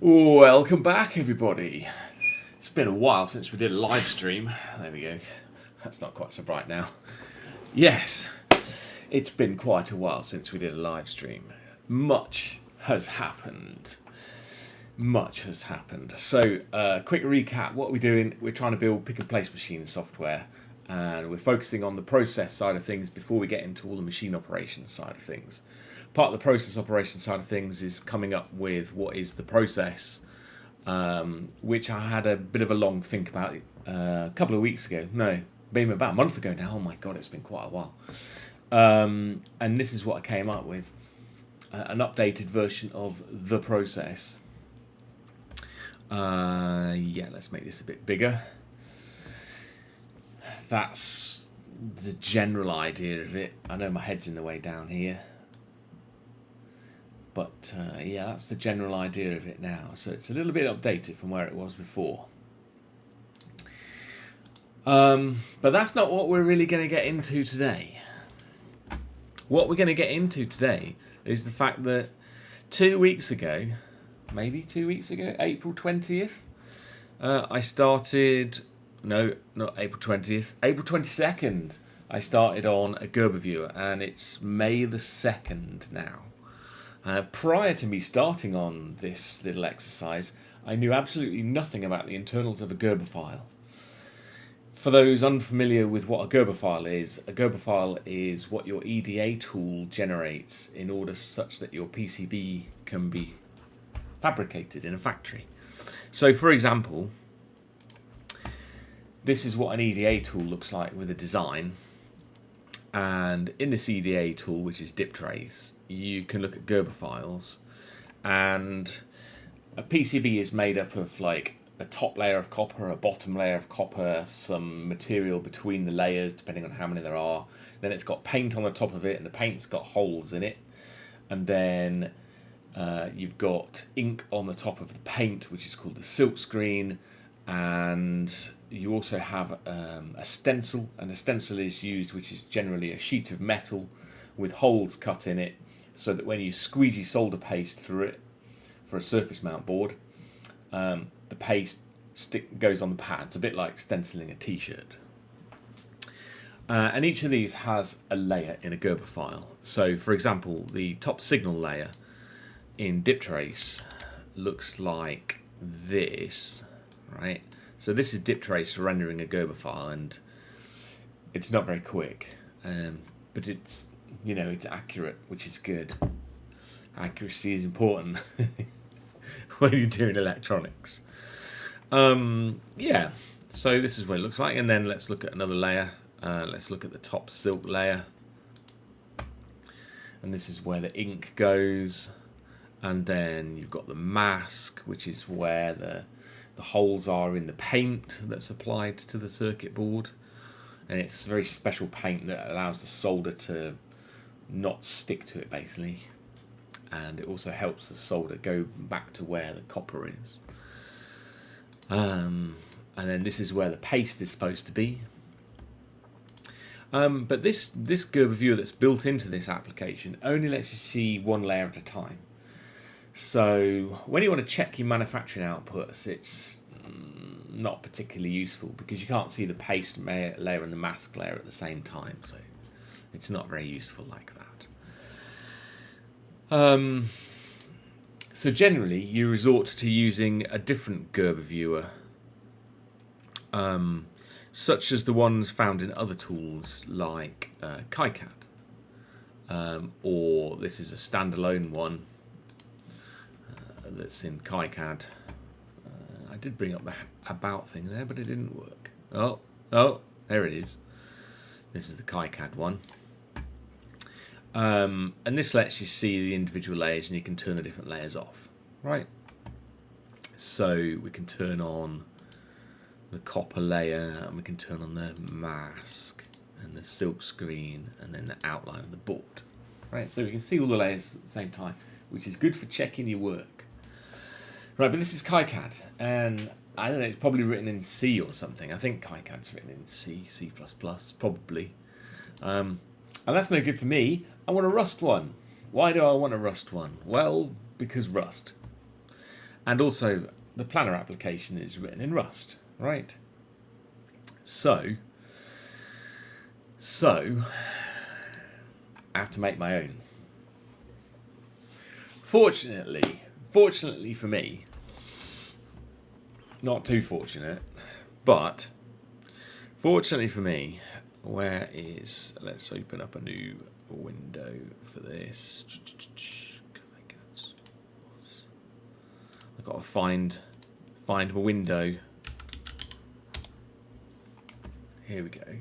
Welcome back, everybody. It's been a while since we did a live stream. There we go. That's not quite so bright now. Yes, it's been quite a while since we did a live stream. Much has happened. Much has happened. So, quick recap. What we're doing, we're trying to build pick and place machine software. And we're focusing on the process side of things before we get into all the machine operations side of things. Part of the process operation side of things is coming up with what is the process, which I had a bit of a long think about a couple of weeks ago. No, maybe about a month ago now. Oh my God, it's been quite a while. And this is what I came up with, an updated version of the process. Yeah, let's make this a bit bigger. That's the general idea of it. I know my head's in the way down here. But yeah, that's the general idea of it now. So it's a little bit updated from where it was before. But that's not what we're really going to get into today. What we're going to get into today is the fact that 2 weeks ago, maybe 2 weeks ago, April 20th, I started... No, not April 20th. April 22nd, I started on a Gerber viewer, and it's May the 2nd now. Prior to me starting on this little exercise, I knew absolutely nothing about the internals of a Gerber file. For those unfamiliar with what a Gerber file is what your EDA tool generates in order such that your PCB can be fabricated in a factory. So, for example, this is what an EDA tool looks like with a design. And in this EDA tool, which is DipTrace, you can look at Gerber files. And a PCB is made up of like a top layer of copper, a bottom layer of copper, some material between the layers, depending on how many there are. Then it's got paint on the top of it, and the paint's got holes in it. And then you've got ink on the top of the paint, which is called the silk screen. And you also have a stencil, and a stencil is used, which is generally a sheet of metal with holes cut in it, so that when you squeegee solder paste through it for a surface mount board, the paste goes on the pad. It's a bit like stenciling a t-shirt. And each of these has a layer in a Gerber file. So, for example, the top signal layer in DipTrace looks like this. Right, so this is DipTrace rendering a Gerber file, and it's not very quick, but it's it's accurate, which is good. Accuracy is important when you're doing electronics. Yeah, so this is what it looks like, and then let's look at another layer. Let's look at the top silk layer, and this is where the ink goes, and then you've got the mask, which is where the holes are in the paint that's applied to the circuit board, and it's a very special paint that allows the solder to not stick to it, basically, and it also helps the solder go back to where the copper is. And then this is where the paste is supposed to be. But this Gerber viewer that's built into this application only lets you see one layer at a time. So when you want to check your manufacturing outputs, it's not particularly useful because you can't see the paste layer and the mask layer at the same time. So it's not very useful like that. So generally, you resort to using a different Gerber viewer, such as the ones found in other tools like KiCad, or this is a standalone one that's in KiCad. I did bring up the about thing there, but it didn't work. Oh, there it is. This is the KiCad one. And this lets you see the individual layers, and you can turn the different layers off. Right. So we can turn on the copper layer, and we can turn on the mask, and the silk screen, and then the outline of the board. Right, so we can see all the layers at the same time, which is good for checking your work. Right, but this is KiCad, and I don't know, it's probably written in C or something. I think KiCad's written in C, C++, probably. And that's no good for me. I want a Rust one. Why do I want a Rust one? Well, because Rust. And also, the planner application is written in Rust, right? So I have to make my own. Fortunately for me, not too fortunate, but fortunately for me, let's open up a new window for this. I've got to find my window. Here we go.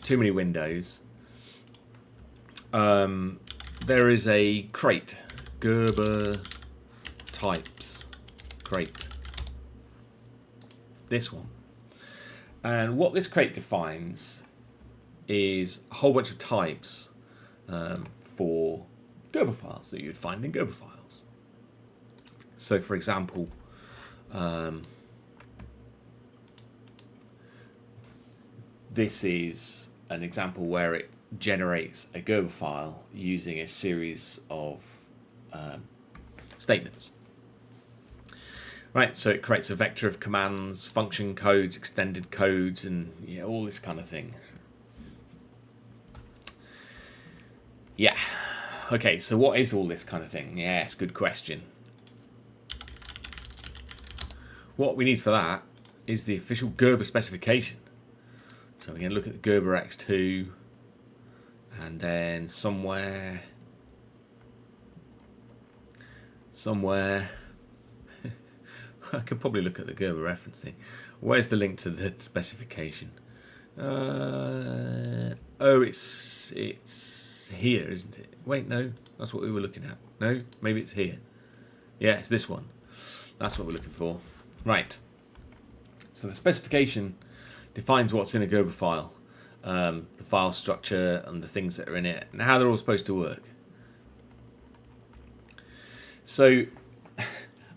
Too many windows. There is a crate, gerber types crate. This one. And what this crate defines is a whole bunch of types for gerber files that you'd find in gerber files. So, for example, this is an example where it generates a gerber file using a series of statements. Right, so it creates a vector of commands, function codes, extended codes, and all this kind of thing. Yeah. Okay, so what is all this kind of thing? Yes, good question. What we need for that is the official Gerber specification. So we're going to look at the Gerber X2, and then somewhere I could probably look at the Gerber referencing. Where's the link to the specification? Oh, it's here, isn't it? Wait, no, that's what we were looking at. No, maybe it's here. Yeah, it's this one. That's what we're looking for. Right. So the specification defines what's in a Gerber file, the file structure and the things that are in it, and how they're all supposed to work. So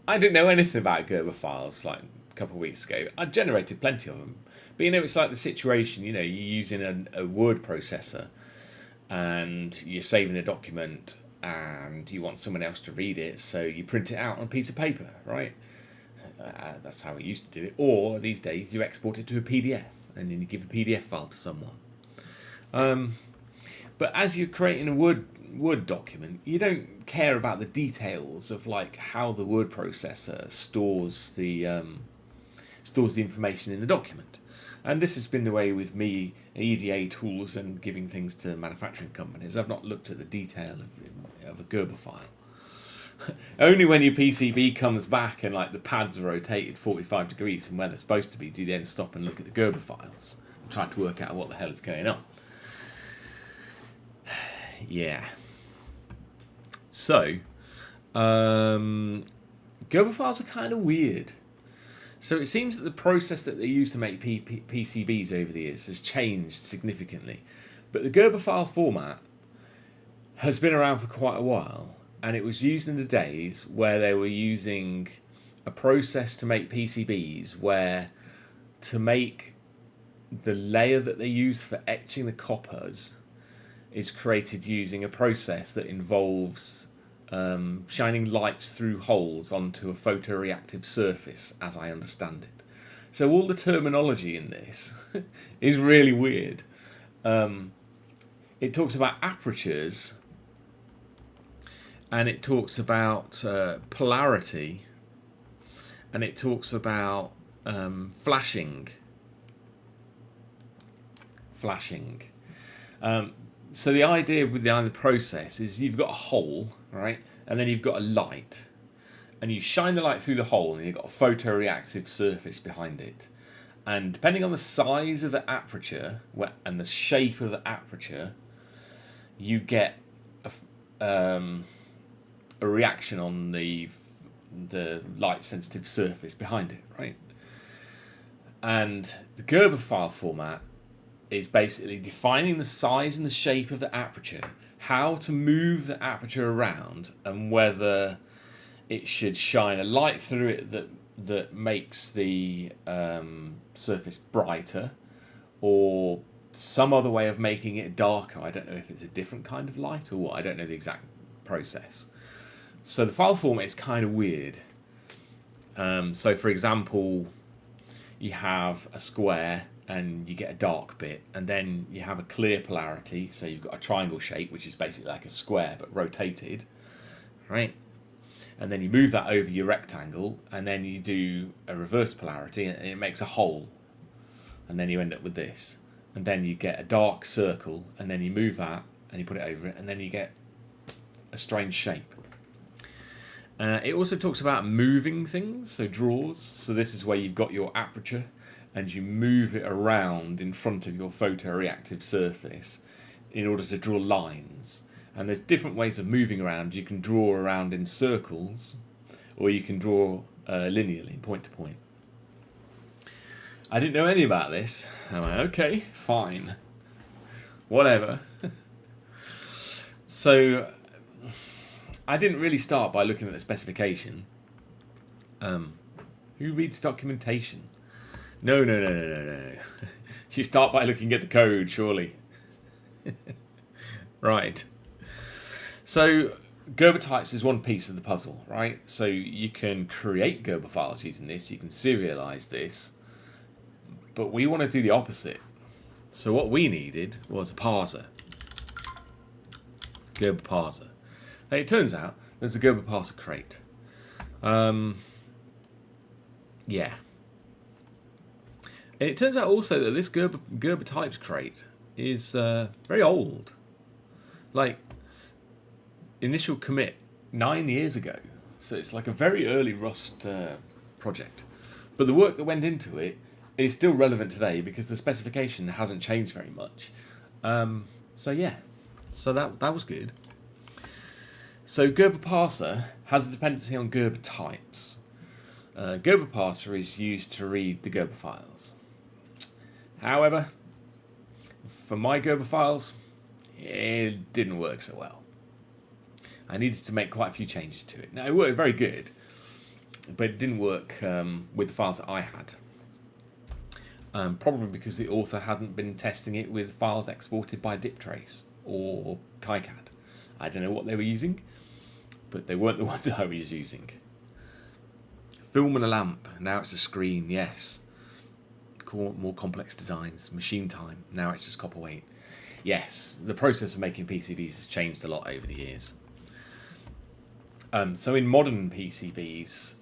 I didn't know anything about Gerber files like a couple of weeks ago. I generated plenty of them. But it's like the situation, you're using a word processor and you're saving a document and you want someone else to read it, so you print it out on a piece of paper, right? That's how we used to do it. Or these days you export it to a PDF and then you give a PDF file to someone. But as you're creating a Word document, you don't care about the details of like how the word processor stores the information in the document. And this has been the way with me, EDA tools, and giving things to manufacturing companies. I've not looked at the detail of a Gerber file. Only when your PCB comes back and like the pads are rotated 45 degrees from where they're supposed to be do you then stop and look at the Gerber files and try to work out what the hell is going on. Yeah. So, Gerber files are kind of weird. So it seems that the process that they use to make PCBs over the years has changed significantly. But the Gerber file format has been around for quite a while, and it was used in the days where they were using a process to make PCBs where to make the layer that they use for etching the coppers is created using a process that involves shining lights through holes onto a photoreactive surface, as I understand it. So all the terminology in this is really weird. It talks about apertures, and it talks about polarity, and it talks about flashing. So the idea with the process is you've got a hole, right, and then you've got a light, and you shine the light through the hole, and you've got a photoreactive surface behind it. And depending on the size of the aperture and the shape of the aperture, you get a reaction on the light-sensitive surface behind it, right? And the Gerber file format is basically defining the size and the shape of the aperture, how to move the aperture around, and whether it should shine a light through it that makes the surface brighter, or some other way of making it darker. I don't know if it's a different kind of light or what. I don't know the exact process. So the file format is kind of weird. So for example, you have a square and you get a dark bit, and then you have a clear polarity, so you've got a triangle shape, which is basically like a square but rotated, right? And then you move that over your rectangle, and then you do a reverse polarity, and it makes a hole, and then you end up with this. And then you get a dark circle, and then you move that, and you put it over it, and then you get a strange shape. It also talks about moving things, so draws. So this is where you've got your aperture, and you move it around in front of your photoreactive surface in order to draw lines. And there's different ways of moving around. You can draw around in circles, or you can draw linearly, point to point. I didn't know any about this. I'm like, okay, fine, whatever. So I didn't really start by looking at the specification. Who reads documentation? No. You start by looking at the code, surely. Right. So Gerber types is one piece of the puzzle, right? So you can create Gerber files using this. You can serialize this. But we want to do the opposite. So what we needed was a parser. Gerber parser. Now it turns out there's a Gerber parser crate. Yeah. And it turns out also that this Gerber types crate is very old. Like, initial commit 9 years ago. So it's like a very early Rust project. But the work that went into it is still relevant today because the specification hasn't changed very much. So yeah, so that was good. So Gerber parser has a dependency on Gerber types. Gerber parser is used to read the Gerber files. However, for my Gerber files, it didn't work so well. I needed to make quite a few changes to it. Now, it worked very good, but it didn't work with the files that I had. Probably because the author hadn't been testing it with files exported by diptrace or KiCad. I don't know what they were using, but they weren't the ones that I was using. Film and a lamp, now it's a screen, yes. More complex designs, machine time, now it's just copper weight. Yes, the process of making PCBs has changed a lot over the years. So in modern PCBs,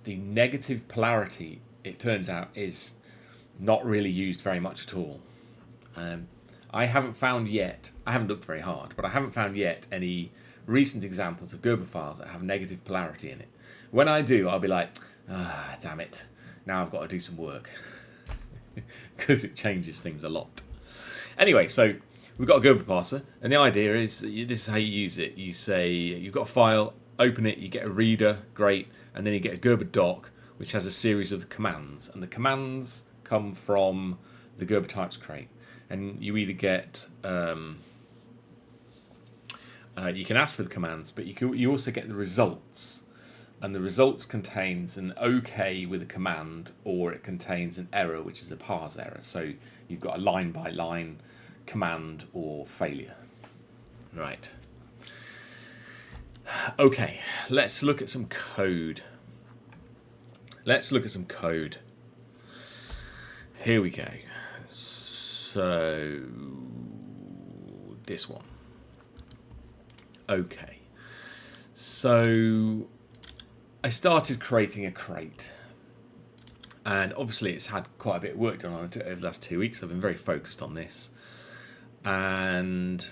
the negative polarity, it turns out, is not really used very much at all. I haven't found yet, I haven't looked very hard, but I haven't found yet any recent examples of Gerber files that have negative polarity in it. When I do, I'll be like, damn it, now I've got to do some work. Because it changes things a lot. Anyway, so we've got a Gerber parser, and the idea is, this is how you use it. You say, you've got a file, open it, you get a reader, great, and then you get a Gerber doc, which has a series of commands, and the commands come from the Gerber types crate, and you either get you can ask for the commands, but you also get the results, and the results contains an OK with a command, or it contains an error, which is a parse error. So you've got a line by line command or failure. Right. Okay, let's look at some code. Here we go. So this one. Okay. So I started creating a crate. And obviously it's had quite a bit of work done on it over the last 2 weeks. I've been very focused on this. And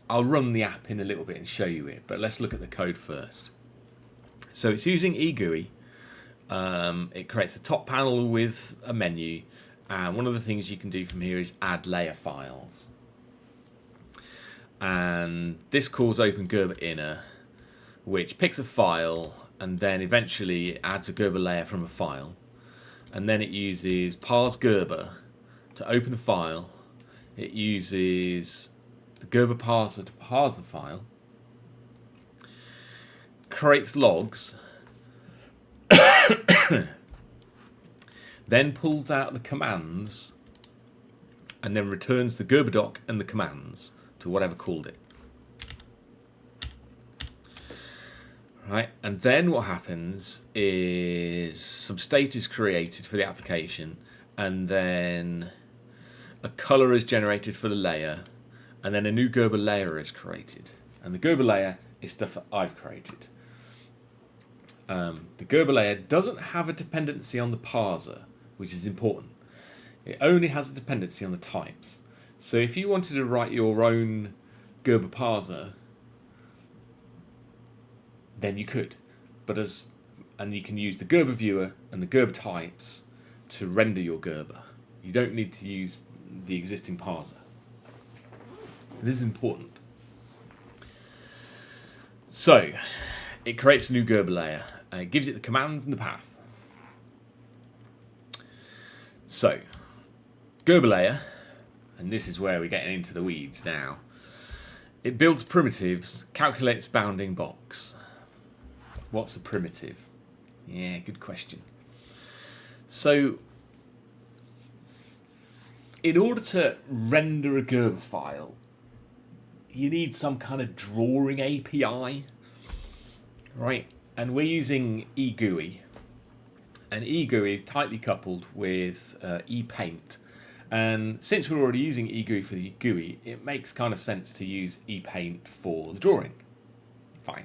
I'll run the app in a little bit and show you it. But let's look at the code first. So it's using eGUI. It creates a top panel with a menu, and one of the things you can do from here is add layer files. And this calls open Gerber inner, which picks a file and then eventually adds a Gerber layer from a file, and then it uses parse Gerber to open the file. It uses the Gerber parser to parse the file, creates logs, then pulls out the commands, and then returns the Gerber doc and the commands to whatever called it. right? And then what happens is some state is created for the application, and then a color is generated for the layer, and then a new Gerber layer is created. And the Gerber layer is stuff that I've created. The Gerber layer doesn't have a dependency on the parser, which is important. It only has a dependency on the types. So if you wanted to write your own Gerber parser, then you could. And you can use the Gerber viewer and the Gerber types to render your Gerber. You don't need to use the existing parser. This is important. So, it creates a new Gerber layer. It gives it the commands and the path. So, Gerber layer, and this is where we're getting into the weeds now. It builds primitives, calculates bounding box. What's a primitive? Yeah, good question. So, in order to render a Gerber file, you need some kind of drawing API, right? And we're using eGUI, and eGUI is tightly coupled with ePaint. And since we're already using eGUI for the GUI, it makes kind of sense to use ePaint for the drawing. Fine.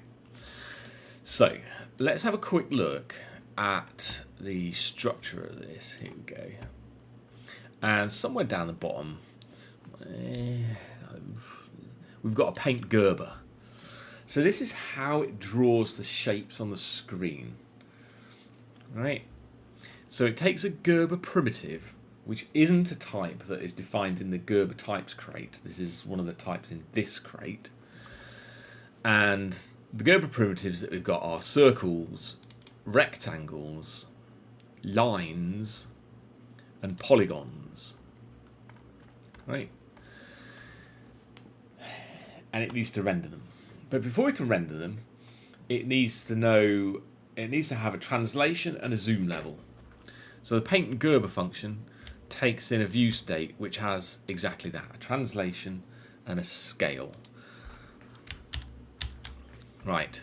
So let's have a quick look at the structure of this. Here we go. And somewhere down the bottom, we've got a paint Gerber. So this is how it draws the shapes on the screen. Right? So it takes a Gerber primitive, which isn't a type that is defined in the Gerber types crate. This is one of the types in this crate. And the Gerber primitives that we've got are circles, rectangles, lines, and polygons. Right? And it needs to render them. But before it can render them, it needs to have a translation and a zoom level. So the paint and Gerber function takes in a view state which has exactly that, a translation and a scale. Right.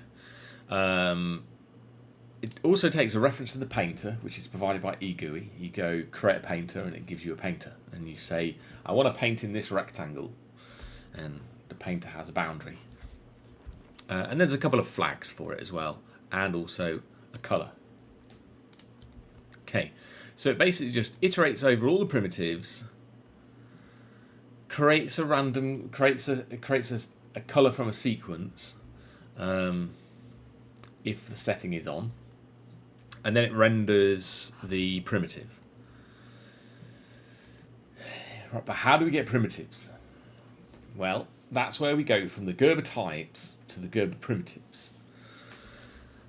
It also takes a reference to the painter, which is provided by eGUI. You go create a painter and it gives you a painter. And you say, I want to paint in this rectangle. And the painter has a boundary. And there's a couple of flags for it as well. And also a colour. Okay. So it basically just iterates over all the primitives, creates a colour from a sequence, if the setting is on, and then it renders the primitive. Right, but how do we get primitives? Well, that's where we go from the Gerber types to the Gerber primitives.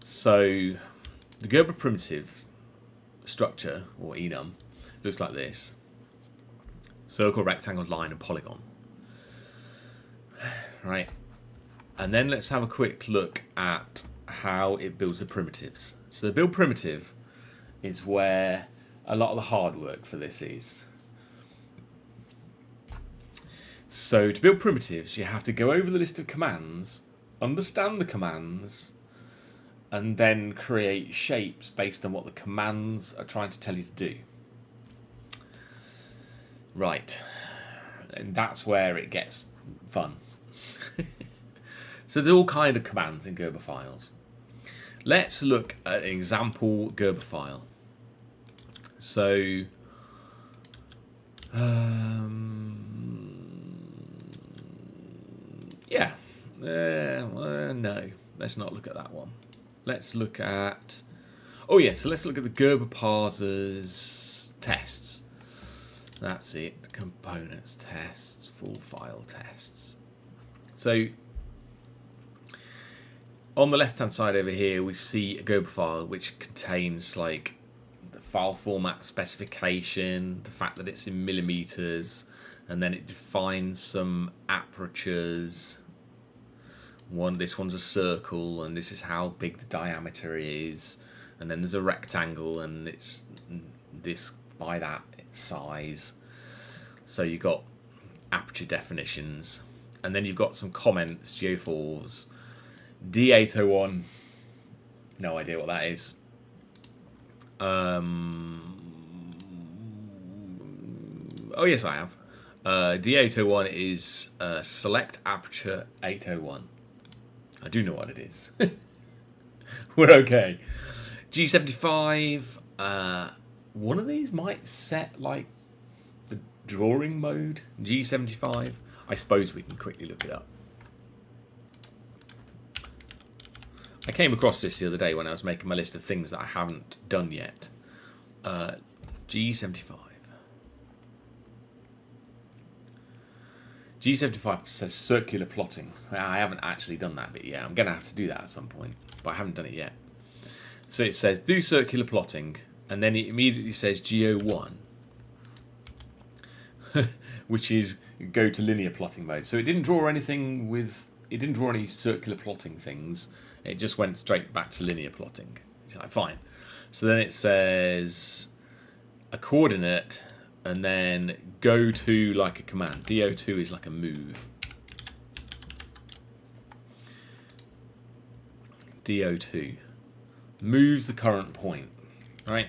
So the Gerber primitive structure, or enum, looks like this: circle, rectangle, line, and polygon. Right, and then let's have a quick look at how it builds the primitives. So the build primitive is where a lot of the hard work for this is. So to build primitives, you have to go over the list of commands, understand the commands, and then create shapes based on what the commands are trying to tell you to do. Right. And that's where it gets fun. So there's all kind of commands in Gerber files. Let's look at an example Gerber file. So, yeah. No, let's not look at that one. Let's look at... Oh yeah, so let's look at the Gerber parsers tests. That's it. Components tests, full file tests. So on the left-hand side over here, we see a Gerber file which contains like the file format specification, the fact that it's in millimeters, and then it defines some apertures. This one's a circle, and this is how big the diameter is. And then there's a rectangle, and it's this by that size. So you've got aperture definitions, and then you've got some comments, G04s, D801, No idea what that is. Oh yes, I have. D801 is select aperture 801. I do know what it is. We're okay. G75. One of these might set like the drawing mode. G75. I suppose we can quickly look it up. I came across this the other day when I was making my list of things that I haven't done yet. G75. G75 says circular plotting. I haven't actually done that, but yeah, I'm going to have to do that at some point. But I haven't done it yet. So it says do circular plotting, and then it immediately says G01, which is go to linear plotting mode. So it didn't draw anything with, it didn't draw any circular plotting things. It just went straight back to linear plotting. It's like, fine. So then it says a coordinate, and then go to like a command. DO2 is like a move. DO2 moves the current point, right?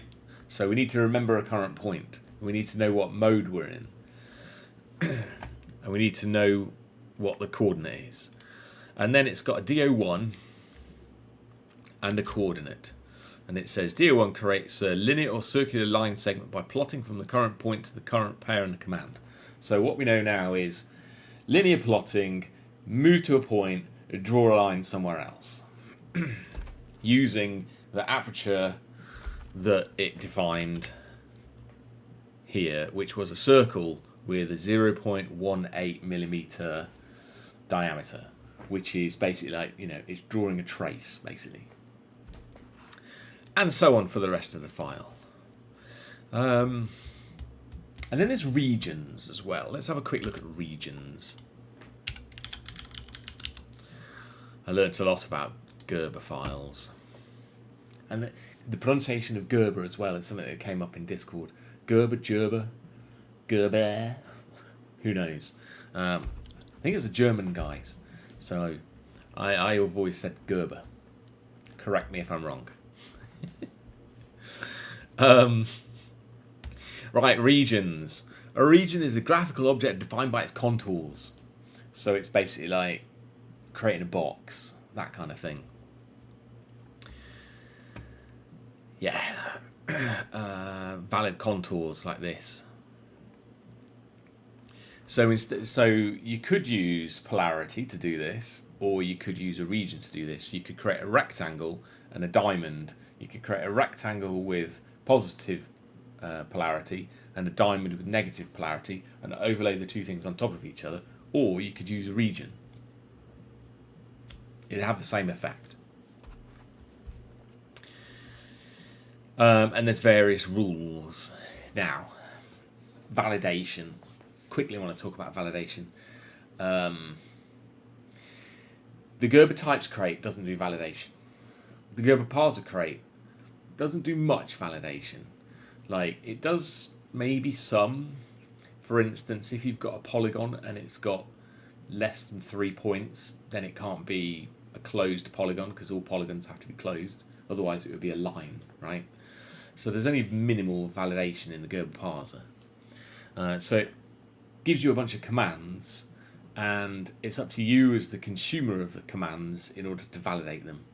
So we need to remember a current point. We need to know what mode we're in. And we need to know what the coordinate is. And then it's got a DO1 and a coordinate. And it says DO1 creates a linear or circular line segment by plotting from the current point to the current pair in the command. So what we know now is linear plotting, move to a point, draw a line somewhere else. Using the aperture that it defined here, which was a circle with a 0.18 millimeter diameter, which is basically like, you know, it's drawing a trace, basically. And so on for the rest of the file. And then there's regions as well. Let's have a quick look at regions. I learnt a lot about Gerber files. And the pronunciation of Gerber as well is something that came up in Discord. Gerber, Gerber, Gerber. Who knows? I think it's a German guys. So I have always said Gerber. Correct me if I'm wrong. Right, regions. A region is a graphical object defined by its contours. So it's basically like creating a box, that kind of thing. Yeah. Valid contours like this. So you could use polarity to do this, or you could use a region to do this. You could create a rectangle and a diamond. You could create a rectangle with positive polarity and a diamond with negative polarity and overlay the two things on top of each other, or you could use a region. It'd have the same effect. And there's various rules. Now, validation. Quickly I want to talk about validation. The Gerber types crate doesn't do validation. The Gerber parser crate doesn't do much validation. Like, it does maybe some. For instance, if you've got a polygon and it's got less than 3 points, then it can't be a closed polygon because all polygons have to be closed. Otherwise it would be a line, right? So there's only minimal validation in the Gerber parser. So it gives you a bunch of commands, and it's up to you as the consumer of the commands in order to validate them.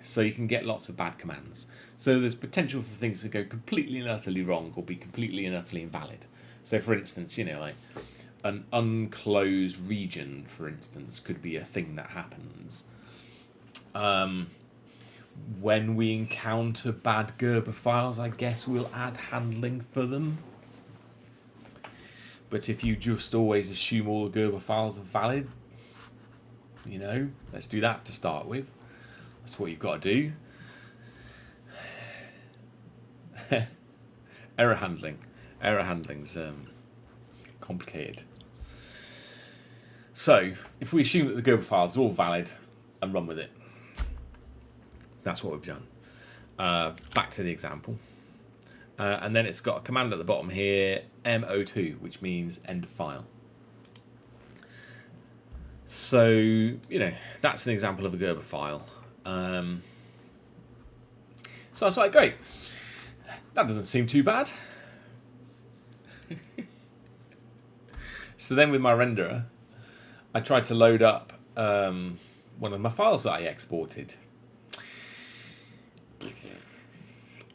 So you can get lots of bad commands. So there's potential for things to go completely and utterly wrong or be completely and utterly invalid. So for instance, you know, like an unclosed region, for instance, could be a thing that happens. When we encounter bad Gerber files, I guess we'll add handling for them. But if you just always assume all the Gerber files are valid, you know, let's do that to start with. That's what you've got to do. Error handling. Error handling's complicated. So, if we assume that the Gerber files are all valid and run with it, that's what we've done. Back to the example. And then it's got a command at the bottom here, MO2, which means end of file. So, you know, that's an example of a Gerber file. So I was like, great, that doesn't seem too bad. So then with my renderer, I tried to load up one of my files that I exported.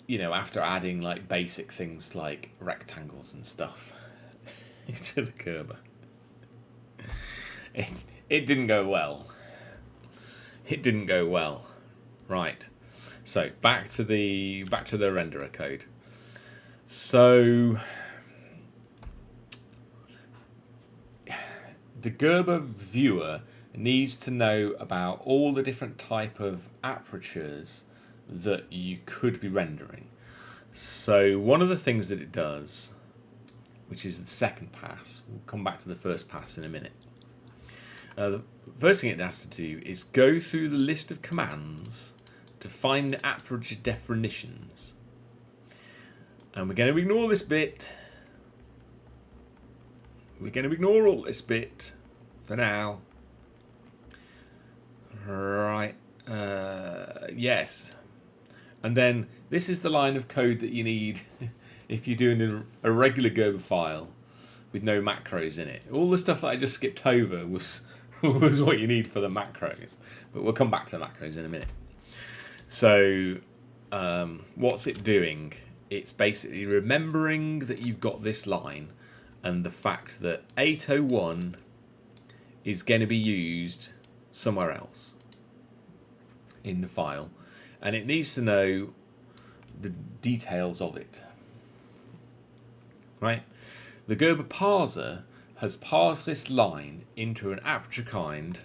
You know, after adding like basic things like rectangles and stuff to the gerber. It didn't go well. It didn't go well. Right. So back to the renderer code. So the gerber viewer needs to know about all the different type of apertures that you could be rendering. So one of the things that it does, which is the second pass, we'll come back to the first pass in a minute. The first thing it has to do is go through the list of commands to find the aperture definitions. And we're going to ignore this bit. We're going to ignore all this bit for now. Right. Yes. And then this is the line of code that you need if you're doing a regular Gerber file with no macros in it. All the stuff that I just skipped over was what you need for the macros. But we'll come back to the macros in a minute. So what's it doing? It's basically remembering that you've got this line and the fact that 801 is going to be used somewhere else in the file, and it needs to know the details of it. Right? The Gerber parser has parsed this line into an aperture kind,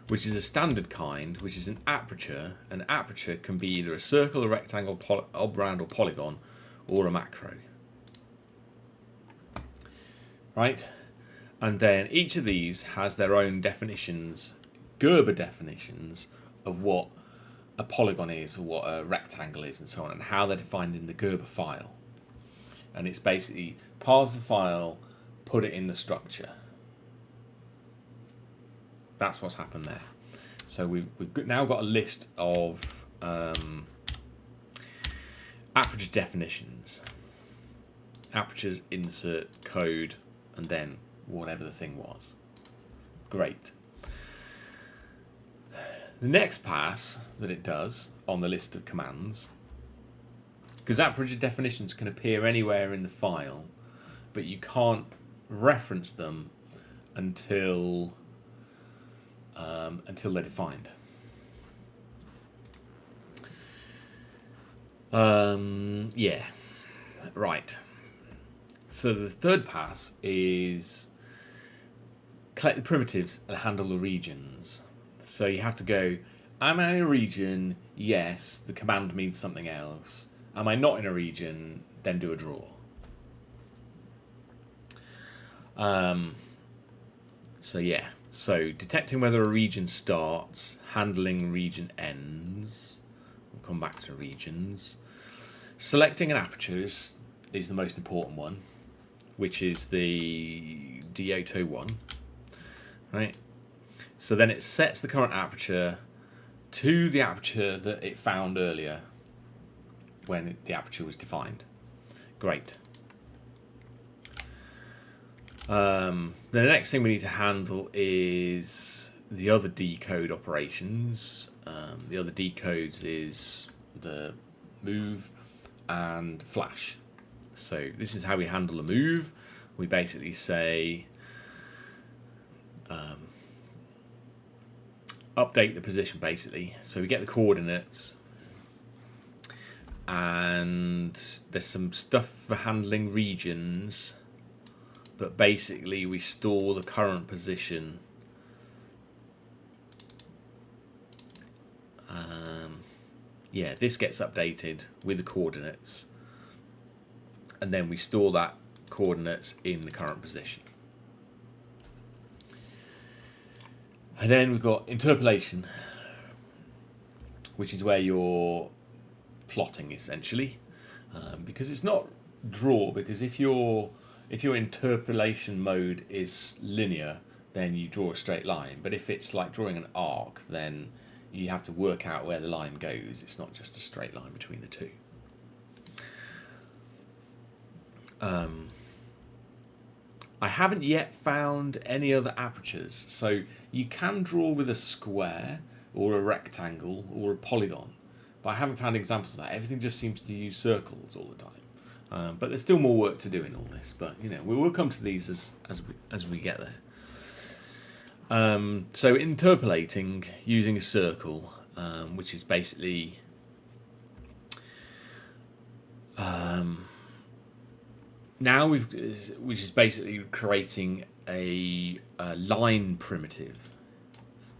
which is a standard kind, which is an aperture. An aperture can be either a circle, a rectangle, oblong, or polygon, or a macro. Right? And then each of these has their own definitions, Gerber definitions, of what a polygon is, or what a rectangle is, and so on, and how they're defined in the Gerber file. And it's basically parse the file, put it in the structure. That's what's happened there. So we've now got a list of aperture definitions. Apertures, insert, code, and then whatever the thing was. Great. The next pass that it does on the list of commands, because aperture definitions can appear anywhere in the file, but you can't reference them until they're defined. Yeah, right. So the third pass is collect the primitives and handle the regions. So you have to go, am I in a region? Yes, the command means something else. Am I not in a region? Then do a draw. So yeah, so detecting whether a region starts, handling region ends. We'll come back to regions. Selecting an aperture is the most important one, which is the D801, right? So then it sets the current aperture to the aperture that it found earlier when the aperture was defined. Great. The next thing we need to handle is the other decode operations. The other decodes is the move and flash. So this is how we handle a move. We basically say update the position basically. So we get the coordinates, and there's some stuff for handling regions, but basically we store the current position. Yeah, this gets updated with the coordinates, and then we store that coordinates in the current position. And then we've got interpolation, which is where you're plotting essentially, because it's not draw. Because if your interpolation mode is linear, then you draw a straight line. But if it's like drawing an arc, then you have to work out where the line goes. It's not just a straight line between the two. I haven't yet found any other apertures. So you can draw with a square or a rectangle or a polygon, but I haven't found examples of that. Everything just seems to use circles all the time. But there's still more work to do in all this. But you know, we will come to these as we get there. So interpolating using a circle, which is basically which is basically creating a line primitive.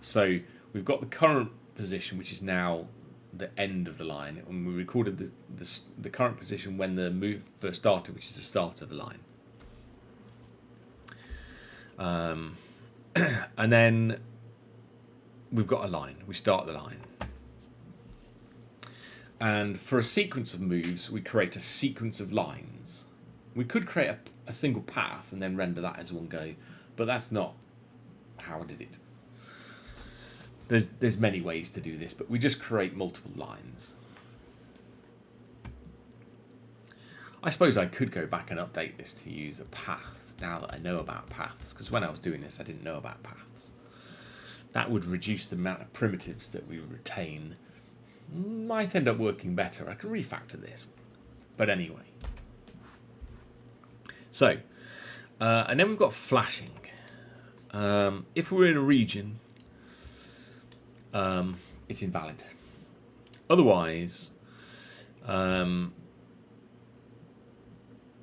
So we've got the current position, which is now the end of the line, and we recorded the current position when the move first started, which is the start of the line. And then we've got a line. We start the line. And for a sequence of moves, we create a sequence of lines. We could create a single path and then render that as one go, but that's not how I did it. There's many ways to do this, but we just create multiple lines. I suppose I could go back and update this to use a path now that I know about paths, because when I was doing this I didn't know about paths. That would reduce the amount of primitives that we retain. Might end up working better. I can refactor this. But anyway. So, and then we've got flashing. If we're in a region, it's invalid. Otherwise,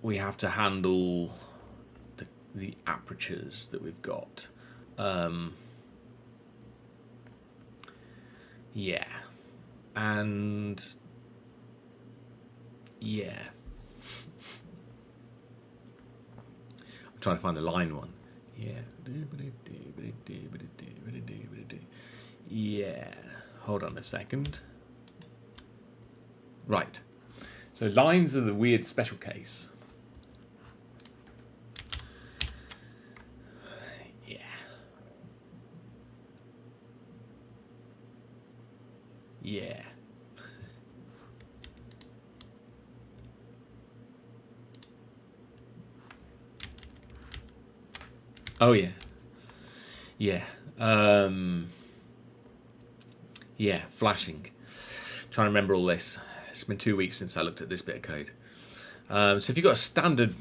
we have to handle the apertures that we've got. Yeah. And yeah. I'm trying to find the line one. Yeah. Yeah. Hold on a second. Right. So lines are the weird special case. Yeah. Yeah. Oh yeah. Yeah. Yeah, flashing. Trying to remember all this. It's been 2 weeks since I looked at this bit of code. So if you've got a standard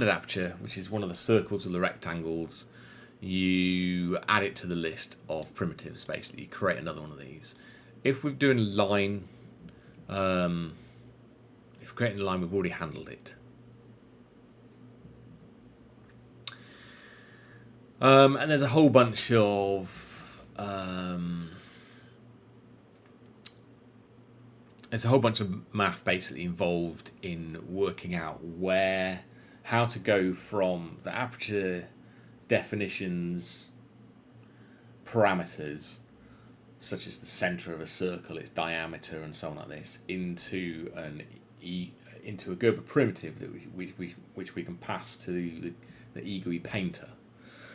aperture, which is one of the circles or the rectangles, you add it to the list of primitives, basically. You create another one of these. If we're doing a line, if we're creating a line, we've already handled it. And there's a whole bunch of math basically involved in working out how to go from the aperture definitions parameters, such as the center of a circle, its diameter, and so on like this, into a Gerber primitive that which we can pass to the eGUI painter.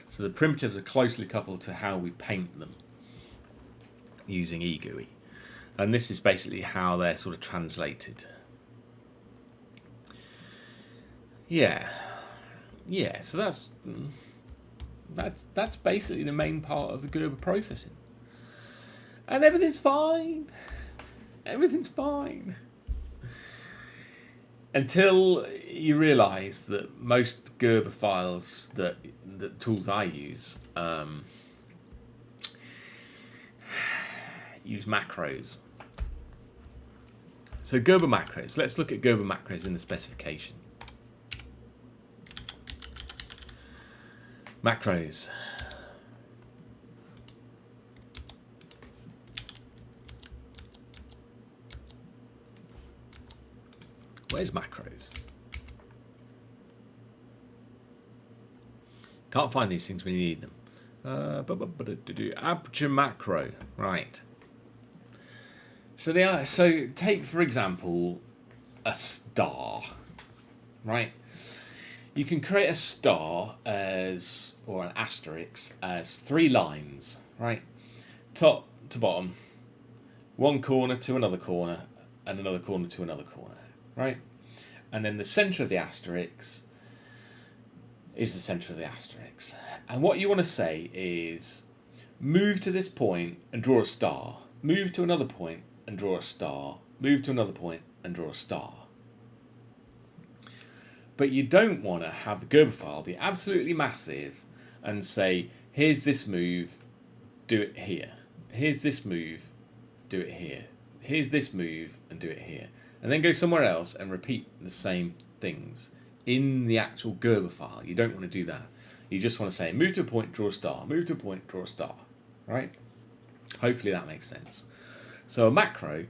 So the primitives are closely coupled to how we paint them using eGUI. And this is basically how they're sort of translated. Yeah. Yeah, so that's basically the main part of the Gerber processing. And everything's fine. Everything's fine. Until you realise that most Gerber files that tools I use use macros. So Gerber macros. Let's look at Gerber macros in the specification. Macros. Where's macros? Can't find these things when you need them. Aperture macro, right. So they are. So take for example a star, right? You can create a star as, or an asterisk as 3 lines, right? Top to bottom, one corner to another corner, and another corner to another corner, right? And then the centre of the asterisk is the centre of the asterisk. And what you want to say is, move to this point and draw a star. Move to another point and draw a star. Move to another point and draw a star. But you don't want to have the Gerber file be absolutely massive and say, here's this move, do it here. Here's this move, do it here. Here's this move and do it here. And then go somewhere else and repeat the same things in the actual Gerber file. You don't want to do that. You just want to say, move to a point, draw a star. Move to a point, draw a star. Right? Hopefully that makes sense. So a macro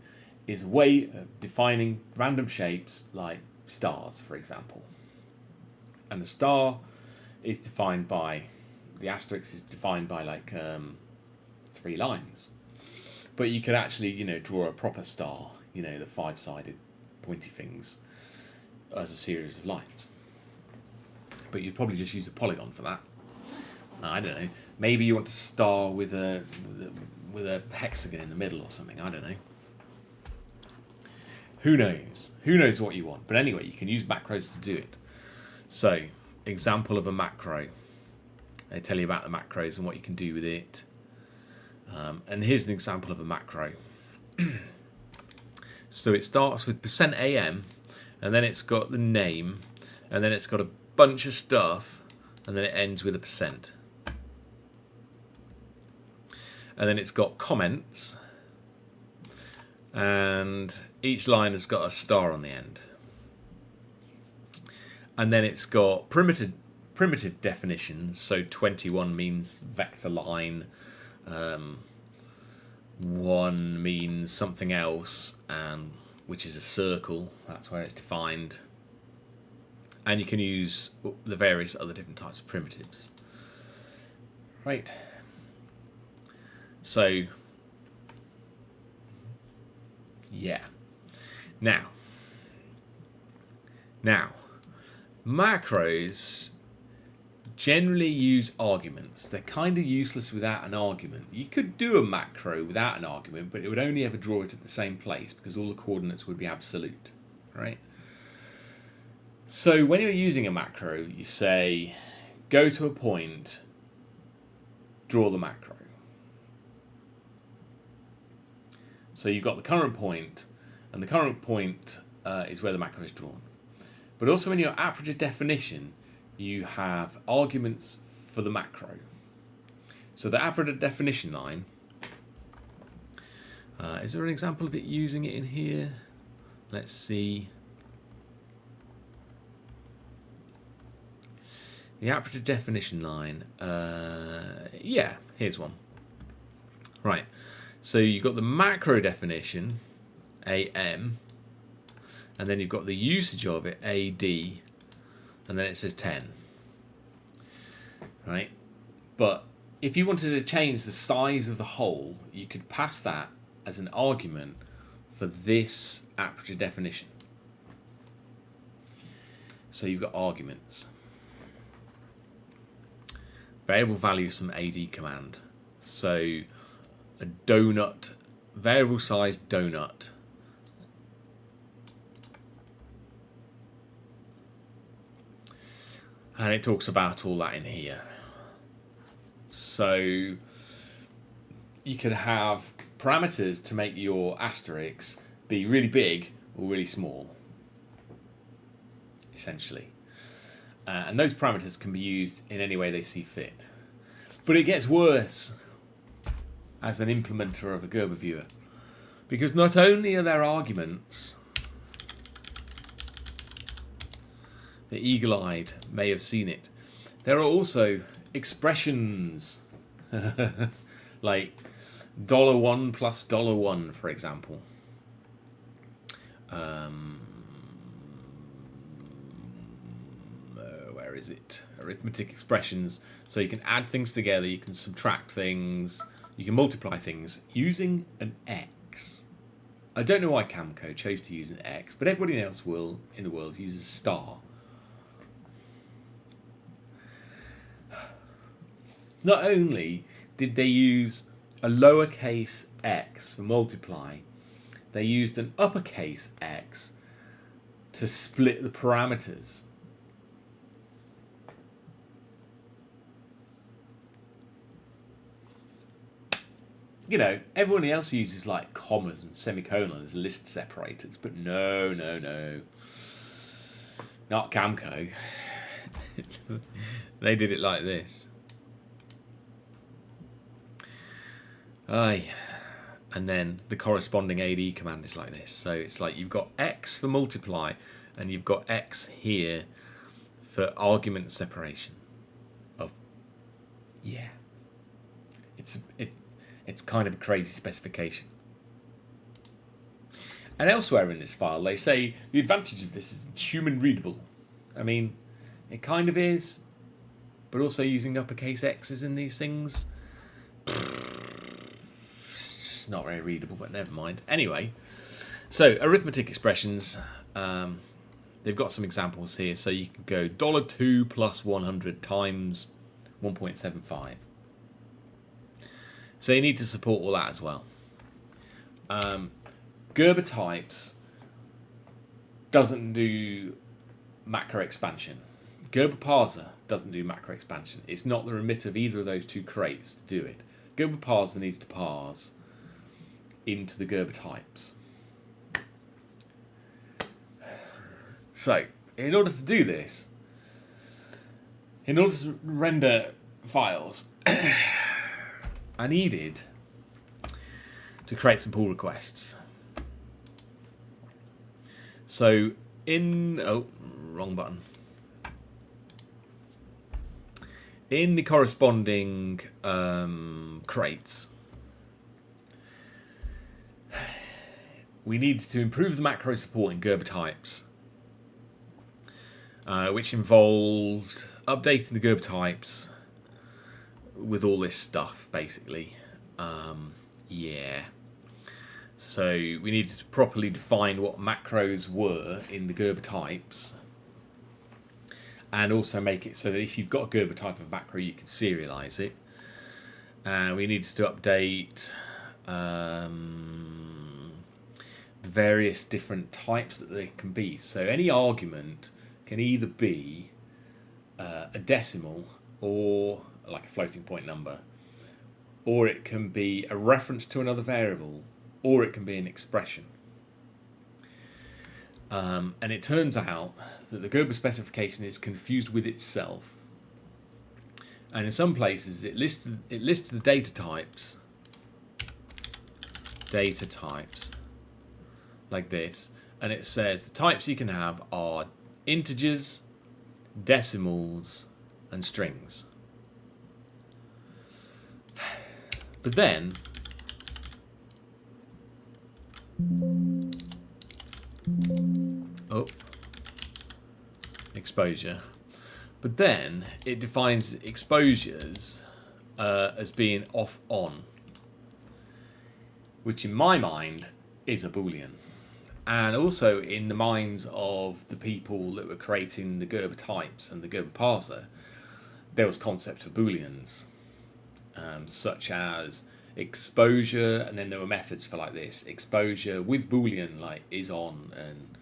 is a way of defining random shapes like stars, for example. And the star is defined by, the asterisk is defined by like 3 lines. But you could actually, draw a proper star, the 5-sided pointy things, as a series of lines. But you'd probably just use a polygon for that. I don't know. Maybe you want a star with a hexagon in the middle or something. I don't know. Who knows? Who knows what you want? But anyway, you can use macros to do it. So, example of a macro. They tell you about the macros and what you can do with it. And here's an example of a macro. So it starts with %am, and then it's got the name, and then it's got a bunch of stuff, and then it ends with a %. And then it's got comments, and each line has got a star on the end. And then it's got primitive definitions, so 21 means vector line, 1 means something else, and which is a circle, that's where it's defined. And you can use the various other different types of primitives. Right. So, yeah. Now, macros generally use arguments. They're kind of useless without an argument. You could do a macro without an argument, but it would only ever draw it at the same place because all the coordinates would be absolute, right? So when you're using a macro, you say, go to a point, draw the macro. So you've got the current point, and the current point is where the macro is drawn. But also in your aperture definition, you have arguments for the macro. So the aperture definition line, is there an example of it using it in here? Let's see. The aperture definition line, yeah, here's one. Right, so you've got the macro definition, AM, and then you've got the usage of it, AD, and then it says 10. Right? But if you wanted to change the size of the hole, you could pass that as an argument for this aperture definition. So you've got arguments. Variable values from AD command. So a donut, variable size donut. And it talks about all that in here. So you could have parameters to make your asterisks be really big or really small, essentially. And those parameters can be used in any way they see fit. But it gets worse as an implementer of a Gerber viewer. Because not only are there arguments, the eagle-eyed may have seen it, there are also expressions like $1 plus $1, for example. Where is it? Arithmetic expressions. So you can add things together, you can subtract things, you can multiply things using an X. I don't know why Camco chose to use an X, but everybody else in the world uses a star. Not only did they use a lowercase x for multiply, they used an uppercase x to split the parameters. You know, everyone else uses like commas and semicolons as list separators, but no. Not Camco. They did it like this. Aye. And then the corresponding AD command is like this. So it's like you've got X for multiply, and you've got X here for argument separation. Oh, yeah. It's kind of a crazy specification. And elsewhere in this file, they say the advantage of this is it's human readable. I mean, it kind of is, but also using uppercase X's in these things, it's just not very readable, but never mind. Anyway, so arithmetic expressions, they've got some examples here. So you can go $2 plus 100 times 1.75. So you need to support all that as well. Gerber types doesn't do macro expansion. Gerber parser doesn't do macro expansion. It's not the remit of either of those two crates to do it. Gerber parser needs to parse into the Gerber types. So, in order to do this, in order to render files, I needed to create some pull requests. So wrong button. In the corresponding crates, we needed to improve the macro support in Gerber types, which involved updating the Gerber types with all this stuff, basically. Yeah. So we needed to properly define what macros were in the Gerber types, and also make it so that if you've got a Gerber type of macro, you can serialize it. And we needed to update the various different types that they can be. So any argument can either be a decimal, or like a floating point number, or it can be a reference to another variable, or it can be an expression. And it turns out that the Gerber specification is confused with itself. And in some places it lists the data types like this, and it says the types you can have are integers, decimals, and strings. But then exposure. But then it defines exposures as being off-on, which in my mind is a Boolean. And also in the minds of the people that were creating the Gerber types and the Gerber parser, there was concepts of Booleans, such as exposure, and then there were methods for like this: exposure with Boolean, like is on, and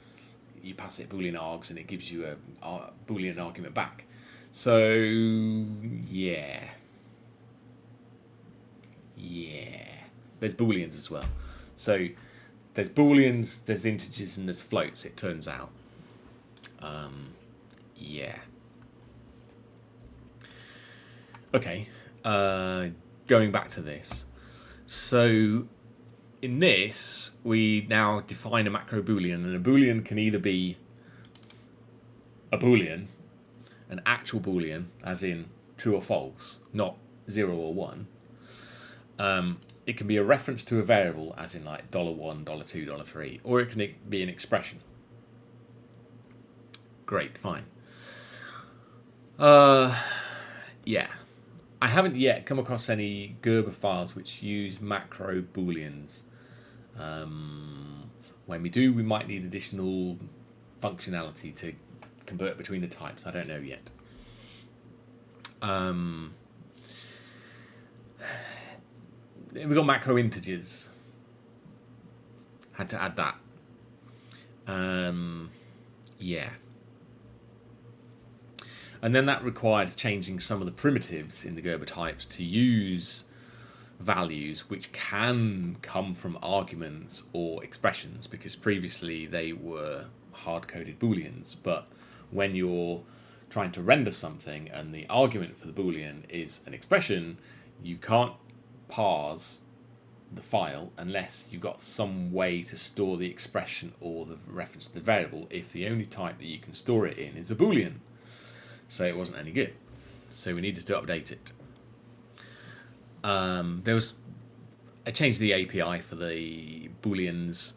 you pass it Boolean args and it gives you a Boolean argument back. So yeah, there's Booleans as well. So there's Booleans, there's integers, and there's floats, it turns out. Yeah. Okay, going back to this. So in this, we now define a macro Boolean, and a Boolean can either be a Boolean, an actual Boolean, as in true or false, not 0 or 1. It can be a reference to a variable, as in like $1, $2, $3, or it can be an expression. Great, fine. Yeah. I haven't yet come across any Gerber files which use macro Booleans. When we do, we might need additional functionality to convert between the types. I don't know yet. we've got macro integers. Had to add that. Yeah. And then that required changing some of the primitives in the Gerber types to use values which can come from arguments or expressions, because previously they were hard-coded booleans. But when you're trying to render something and the argument for the boolean is an expression, you can't parse the file unless you've got some way to store the expression or the reference to the variable, if the only type that you can store it in is a boolean. So it wasn't any good. So we needed to update it. I changed the API for the booleans,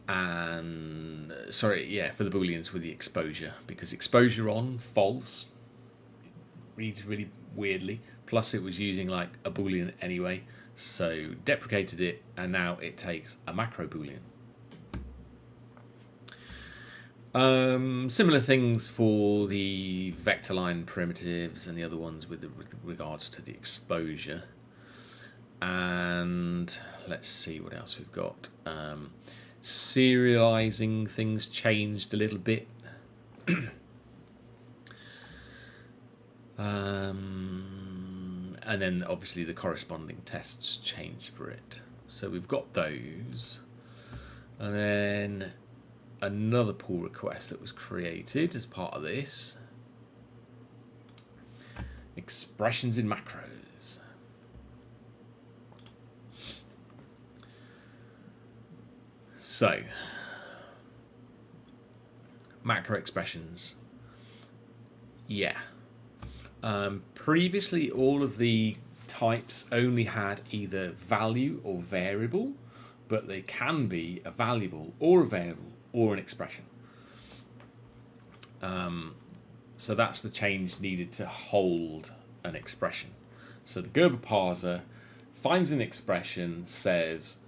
and for the booleans with the exposure, because exposure on false reads really weirdly. Plus it was using like a boolean anyway, so deprecated it, and now it takes a macro boolean. Similar things for the vector line primitives and the other ones with regards to the exposure. And let's see what else we've got. Serializing things changed a little bit. And then obviously the corresponding tests changed for it. So we've got those. And then another pull request that was created as part of this. Expressions in macros. So, macro expressions. Yeah. Previously, all of the types only had either value or variable, but they can be a valuable or a variable or an expression. So that's the change needed to hold an expression. So the Gerber parser finds an expression, says,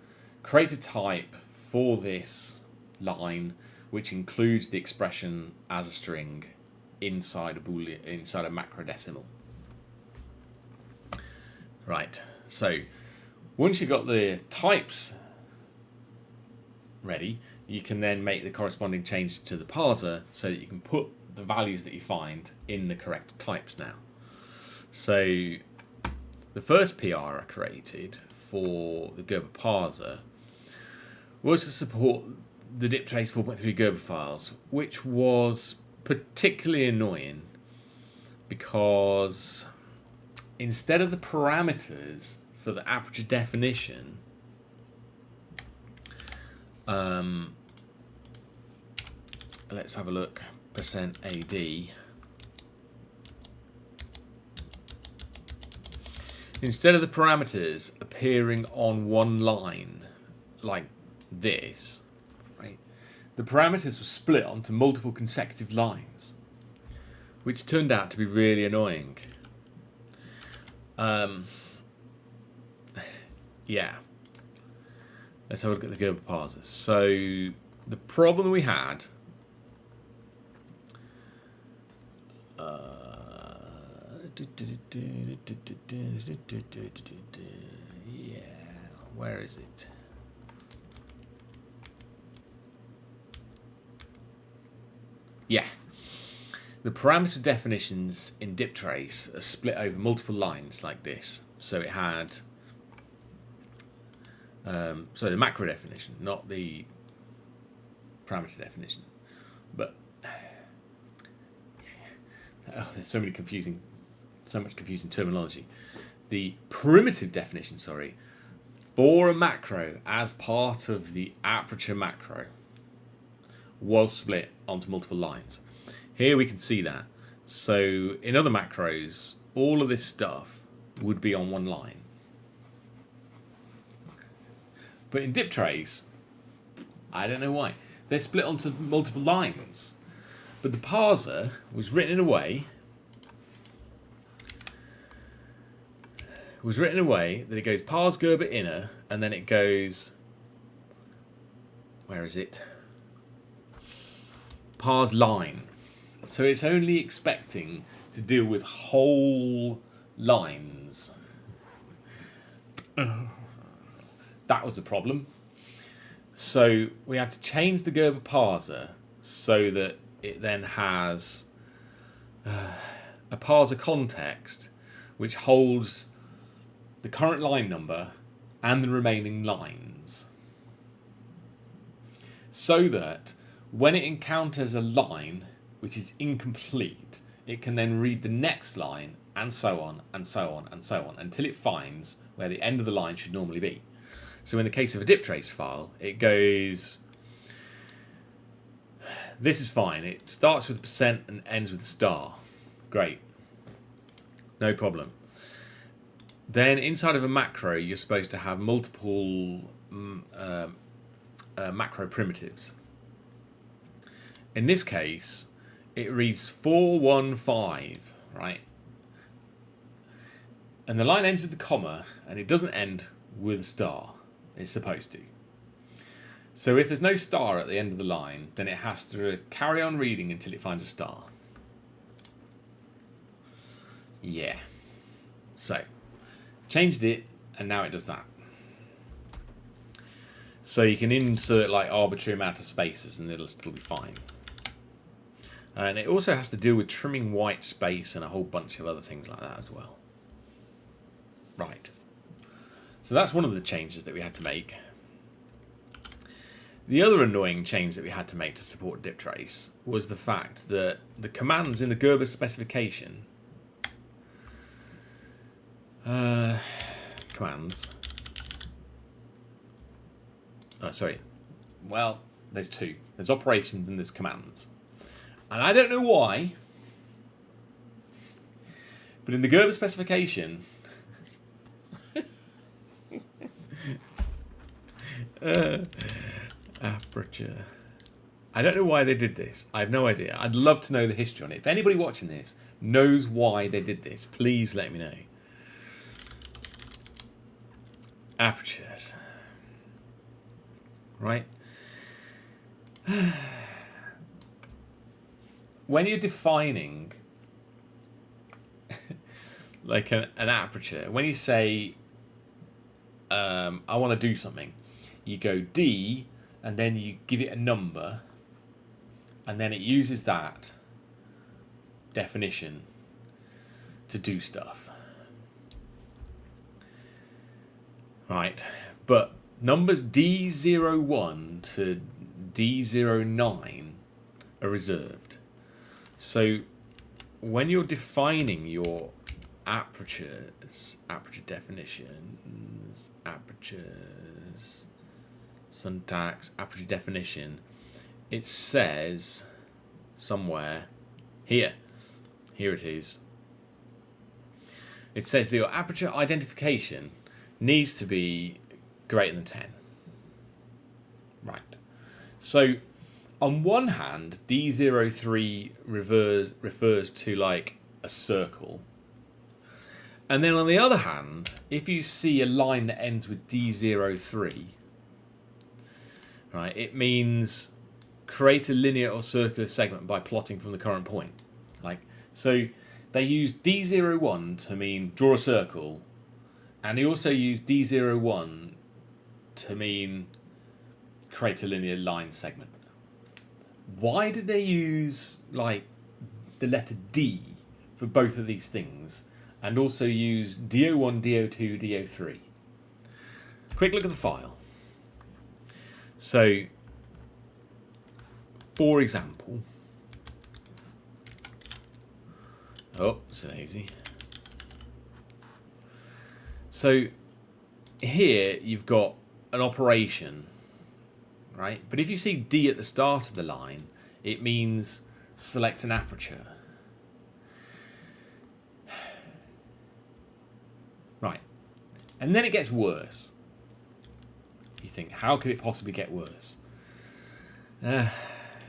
create a type for this line, which includes the expression as a string inside a boolean, inside a macro decimal. Right. So once you've got the types ready, you can then make the corresponding change to the parser so that you can put the values that you find in the correct types now. So the first PR I created for the Gerber parser was to support the diptrace 4.3 Gerber files, which was particularly annoying because instead of the parameters for the aperture definition, let's have a look, %AD. Instead of the parameters appearing on one line like this, right, the parameters were split onto multiple consecutive lines, which turned out to be really annoying. Yeah. Let's have a look at the Gerber parsers. So the problem we had, yeah, where is it? Yeah. The parameter definitions in diptrace are split over multiple lines like this. So it had, the macro definition, not the parameter definition. But there's so much confusing terminology. The primitive definition, for a macro as part of the aperture macro was split onto multiple lines. Here we can see that. So in other macros, all of this stuff would be on one line. But in diptrace, I don't know why, they're split onto multiple lines. But the parser was written in a way that it goes parse Gerber inner, and then it goes, where is it? Parse line. So it's only expecting to deal with whole lines. that was a problem. So we had to change the Gerber parser so that it then has a parser context which holds the current line number and the remaining lines, so that when it encounters a line which is incomplete, it can then read the next line, and so on, and so on, and so on, until it finds where the end of the line should normally be. So in the case of a dip trace file, it goes, this is fine. It starts with percent and ends with star. Great. No problem. Then inside of a macro, you're supposed to have multiple macro primitives. In this case, it reads 415, right? And the line ends with the comma, and it doesn't end with a star. It's supposed to. So if there's no star at the end of the line, then it has to carry on reading until it finds a star. Yeah. So, changed it, and now it does that. So you can insert like arbitrary amount of spaces and it'll still be fine. And it also has to deal with trimming white space and a whole bunch of other things like that as well. Right. So that's one of the changes that we had to make. The other annoying change that we had to make to support dip trace was the fact that the commands in the Gerber specification, well, there's two. There's operations and there's commands. And I don't know why, but in the Gerber specification, aperture. I don't know why they did this. I have no idea. I'd love to know the history on it. If anybody watching this knows why they did this, please let me know. Apertures. Right? When you're defining like an aperture, when you say I want to do something, you go D and then you give it a number and then it uses that definition to do stuff. Right, but numbers D01 to D09 are reserved. So when you're defining your apertures, aperture definitions, apertures, syntax, aperture definition, it says somewhere here it is. It says that your aperture identification needs to be greater than 10. Right. So on one hand, D03 refers to like a circle. And then on the other hand, if you see a line that ends with D03, right, it means create a linear or circular segment by plotting from the current point. Like, so they use D01 to mean draw a circle, and they also use D01 to mean create a linear line segment. Why did they use like the letter D for both of these things and also use DO1, DO2, DO3? Quick look at the file. So, for example, so easy. So here you've got an operation, right? But if you see D at the start of the line, it means select an aperture. Right. And then it gets worse. You think, how could it possibly get worse?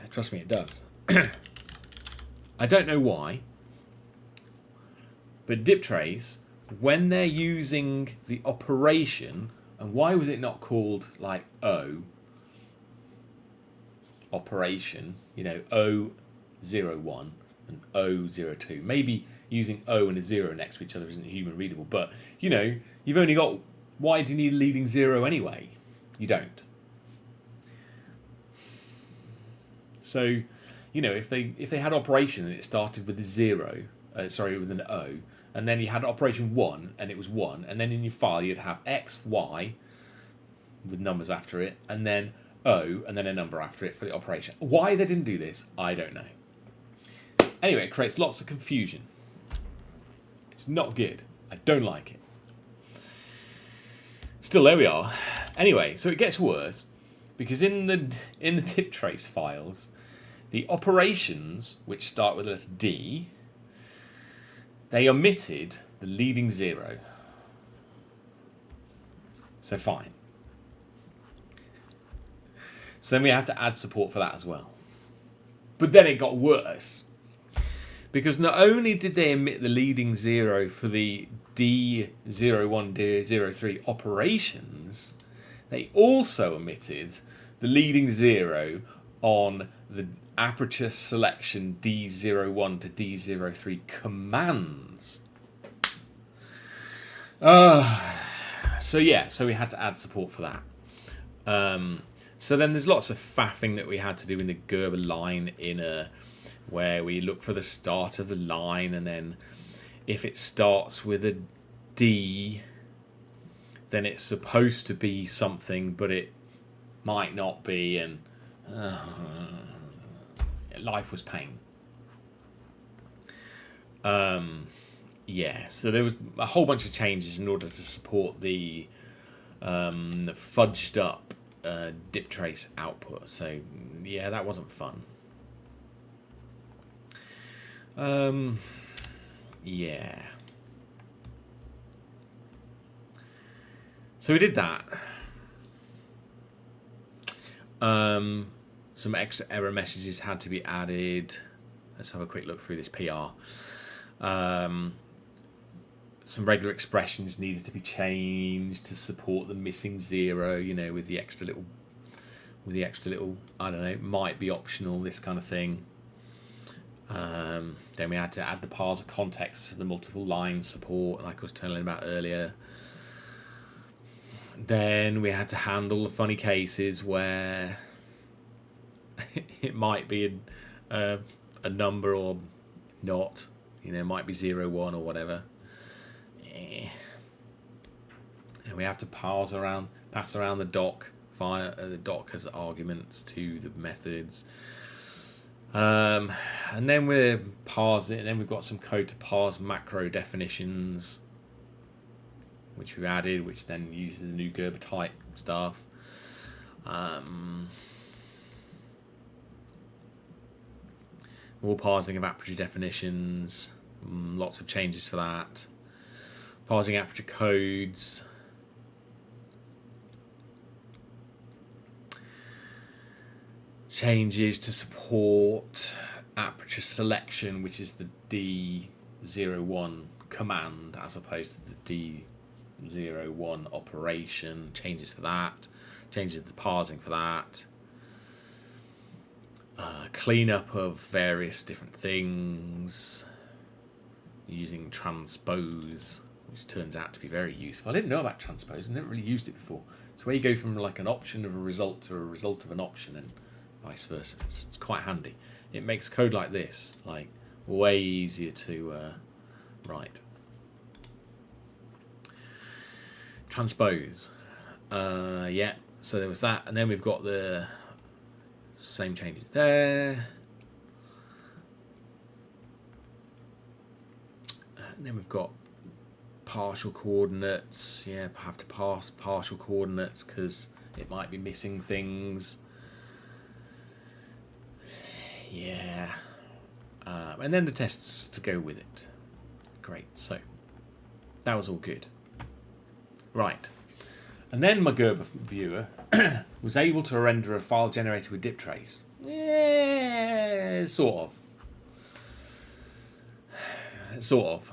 Trust me, it does. I don't know why, but dip trace, when they're using the operation, and why was it not called like O operation, you know, O01 and O02. Maybe using O and a 0 next to each other isn't human readable, but you know, you've only got why do you need a leading 0 anyway? You don't. So, if they had operation and it started with a 0, with an O, and then you had operation 1 and it was 1, and then in your file you'd have X, Y with numbers after it, and then O, and then a number after it for the operation. Why they didn't do this, I don't know. Anyway, it creates lots of confusion. It's not good. I don't like it. Still, there we are. Anyway, so it gets worse because in the tip trace files, the operations which start with the letter D, they omitted the leading 0. So fine. So then we have to add support for that as well. But then it got worse. Because not only did they omit the leading 0 for the D01, D03 operations, they also omitted the leading 0 on the aperture selection D01 to D03 commands. So we had to add support for that. So then there's lots of faffing that we had to do in the Gerber line inner, where we look for the start of the line, and then if it starts with a D, then it's supposed to be something, but it might not be, and life was pain. So there was a whole bunch of changes in order to support the fudged up dip trace output. So yeah, that wasn't fun. So we did that. Some extra error messages had to be added. Let's have a quick look through this PR. Some regular expressions needed to be changed to support the missing 0, with the extra little, I don't know, might be optional, this kind of thing. Then we had to add the parser context to the multiple line support, like I was telling about earlier. Then we had to handle the funny cases where it might be a number or not. It might be 0, 1 or whatever. And we have to pass around the doc the doc as arguments to the methods. And then we're parsing, and then we've got some code to parse macro definitions, which we've added, which then uses the new Gerber type stuff. More parsing of aperture definitions, lots of changes for that. Parsing aperture codes. Changes to support aperture selection, which is the D01 command as opposed to the D01 operation. Changes for that. Changes to the parsing for that. Cleanup of various different things using transpose, which turns out to be very useful. I didn't know about transpose. I never really used it before. It's where you go from like an option of a result to a result of an option and vice versa. It's quite handy. It makes code like this like way easier to write. Transpose. So there was that, and then we've got the same changes there. And then we've got partial coordinates. Yeah, have to pass partial coordinates because it might be missing things. Yeah. And then the tests to go with it. Great. So that was all good. Right. And then my Gerber viewer was able to render a file generated with dip trace. Yeah, sort of.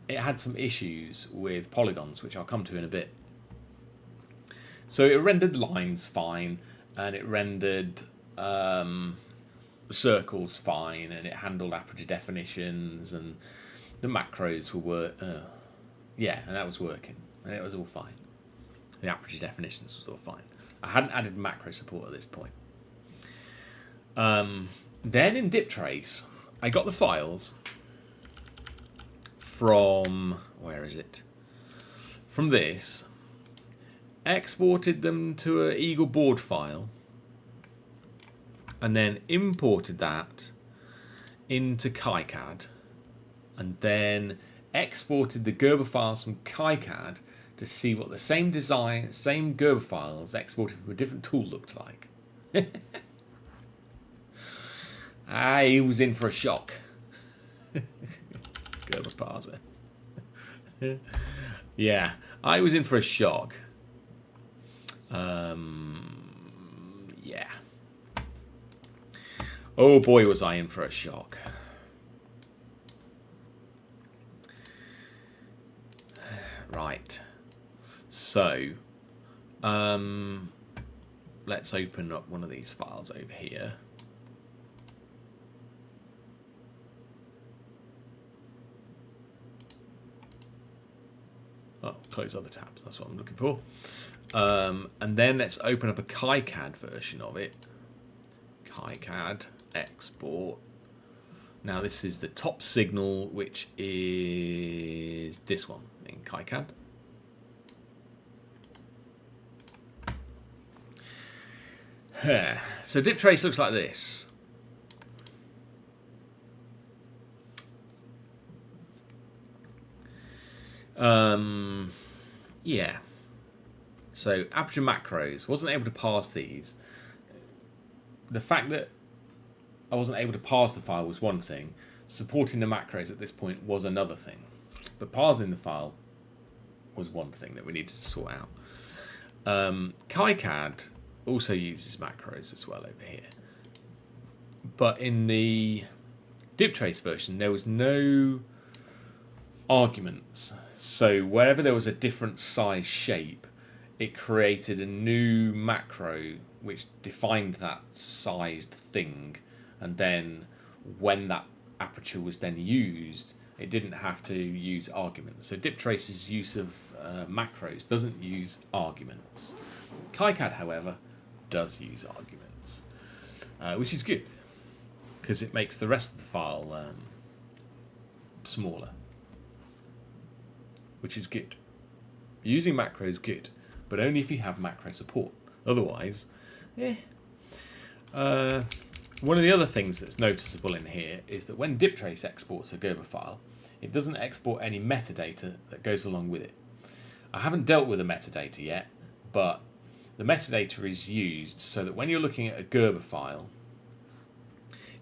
It had some issues with polygons, which I'll come to in a bit. So it rendered lines fine, and it rendered circles fine, and it handled aperture definitions, and the macros were and that was working. and it was all fine. The aperture definitions was all fine. I hadn't added macro support at this point. Then in DipTrace, I got the files from, where is it? From this, exported them to an Eagle board file, and then imported that into KiCad, and then exported the Gerber files from KiCad to see what the same design, same Gerber files exported from a different tool looked like. I was in for a shock. Gerber parser. Yeah, I was in for a shock. Yeah. Oh boy, was I in for a shock. Right. So, let's open up one of these files over here. Oh, close other tabs. That's what I'm looking for. And then let's open up a KiCad version of it. KiCad export. Now this is the top signal, which is this one in KiCad. So DipTrace looks like this. Yeah. So aperture macros, wasn't able to parse these. The fact that I wasn't able to parse the file was one thing. Supporting the macros at this point was another thing. But parsing the file was one thing that we needed to sort out. KiCad also uses macros as well over here. But in the DipTrace version, there was no arguments. So wherever there was a different size shape, it created a new macro which defined that sized thing, and then when that aperture was then used, it didn't have to use arguments. So DipTrace's use of macros doesn't use arguments. KiCad, however, does use arguments, which is good because it makes the rest of the file smaller, which is good. Using macro is good, but only if you have macro support. Otherwise, one of the other things that's noticeable in here is that when DipTrace exports a Gerber file, it doesn't export any metadata that goes along with it. I haven't dealt with the metadata yet, but the metadata is used so that when you're looking at a Gerber file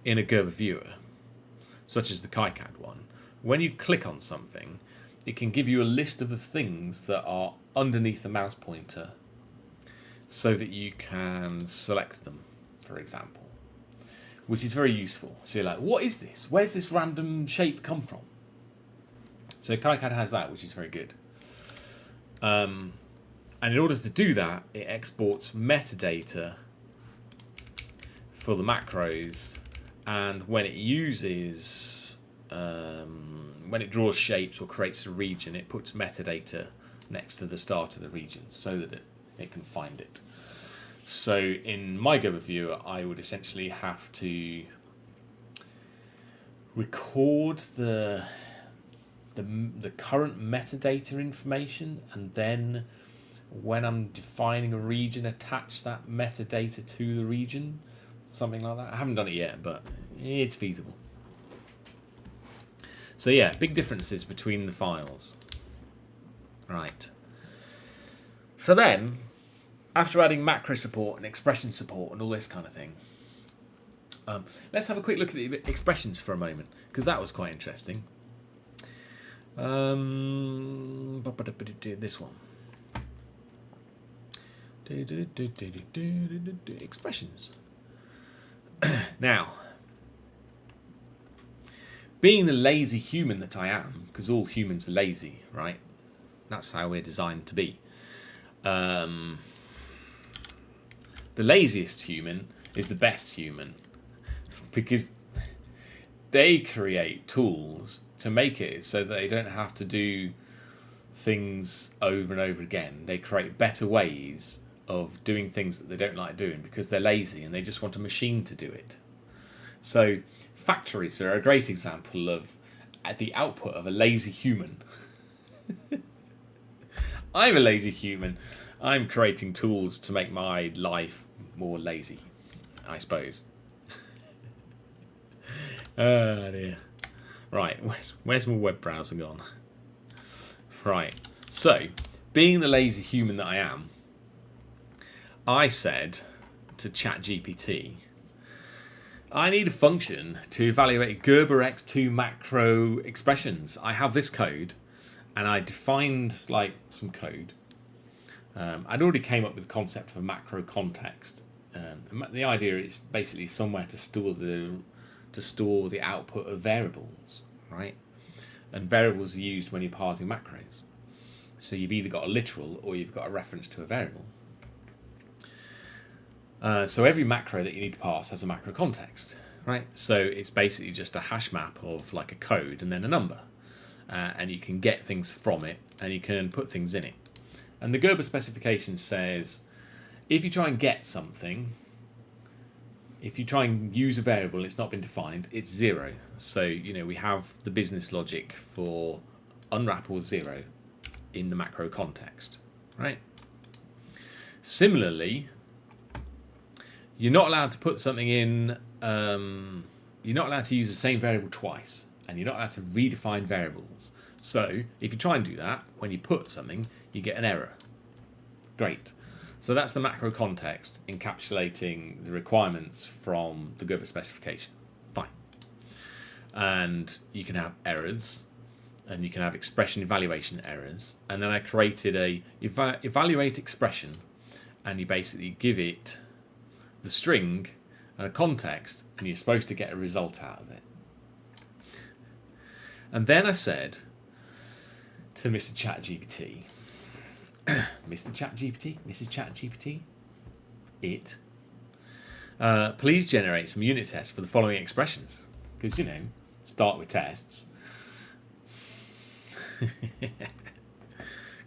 in a Gerber viewer, such as the KiCad one, when you click on something, it can give you a list of the things that are underneath the mouse pointer so that you can select them, for example, which is very useful. So you're like, what is this? Where's this random shape come from? So KiCad has that, which is very good. And in order to do that, it exports metadata for the macros, and when it uses, when it draws shapes or creates a region, it puts metadata next to the start of the region so that it can find it. So in my Gerber viewer, I would essentially have to record the current metadata information, and then when I'm defining a region, attach that metadata to the region, something like that. I haven't done it yet, but it's feasible. So yeah, big differences between the files. Right. So then, after adding macro support and expression support and all this kind of thing, let's have a quick look at the expressions for a moment, because that was quite interesting. This one. Expressions. Now, being the lazy human that I am, because all humans are lazy, right? That's how we're designed to be. The laziest human is the best human, because they create tools to make it so that they don't have to do things over and over again. They create better ways of doing things that they don't like doing because they're lazy and they just want a machine to do it. So factories are a great example of the output of a lazy human. I'm a lazy human. I'm creating tools to make my life more lazy, I suppose. Oh dear. Right, where's my web browser gone? Right, so being the lazy human that I am, I said to ChatGPT, I need a function to evaluate Gerber X2 macro expressions. I have this code, and I defined like some code. I'd already came up with the concept of a macro context. The idea is basically somewhere to store the output of variables, right? And variables are used when you're parsing macros. So you've either got a literal or you've got a reference to a variable. So every macro that you need to parse has a macro context, right? So it's basically just a hash map of like a code and then a number. And you can get things from it and you can put things in it. And the Gerber specification says, if you try and get something, if you try and use a variable, it's not been defined, it's 0. So, we have the business logic for unwrap or 0 in the macro context, right? Similarly, you're not allowed to put something in, you're not allowed to use the same variable twice, and you're not allowed to redefine variables. So if you try and do that, when you put something, you get an error. Great. So that's the macro context encapsulating the requirements from the Gerber specification. Fine. And you can have errors, and you can have expression evaluation errors. And then I created a evaluate expression, and you basically give it the string and a context, and you're supposed to get a result out of it. And then I said to Mr. ChatGPT, Mr. ChatGPT, Mrs. ChatGPT, please generate some unit tests for the following expressions. Because, start with tests.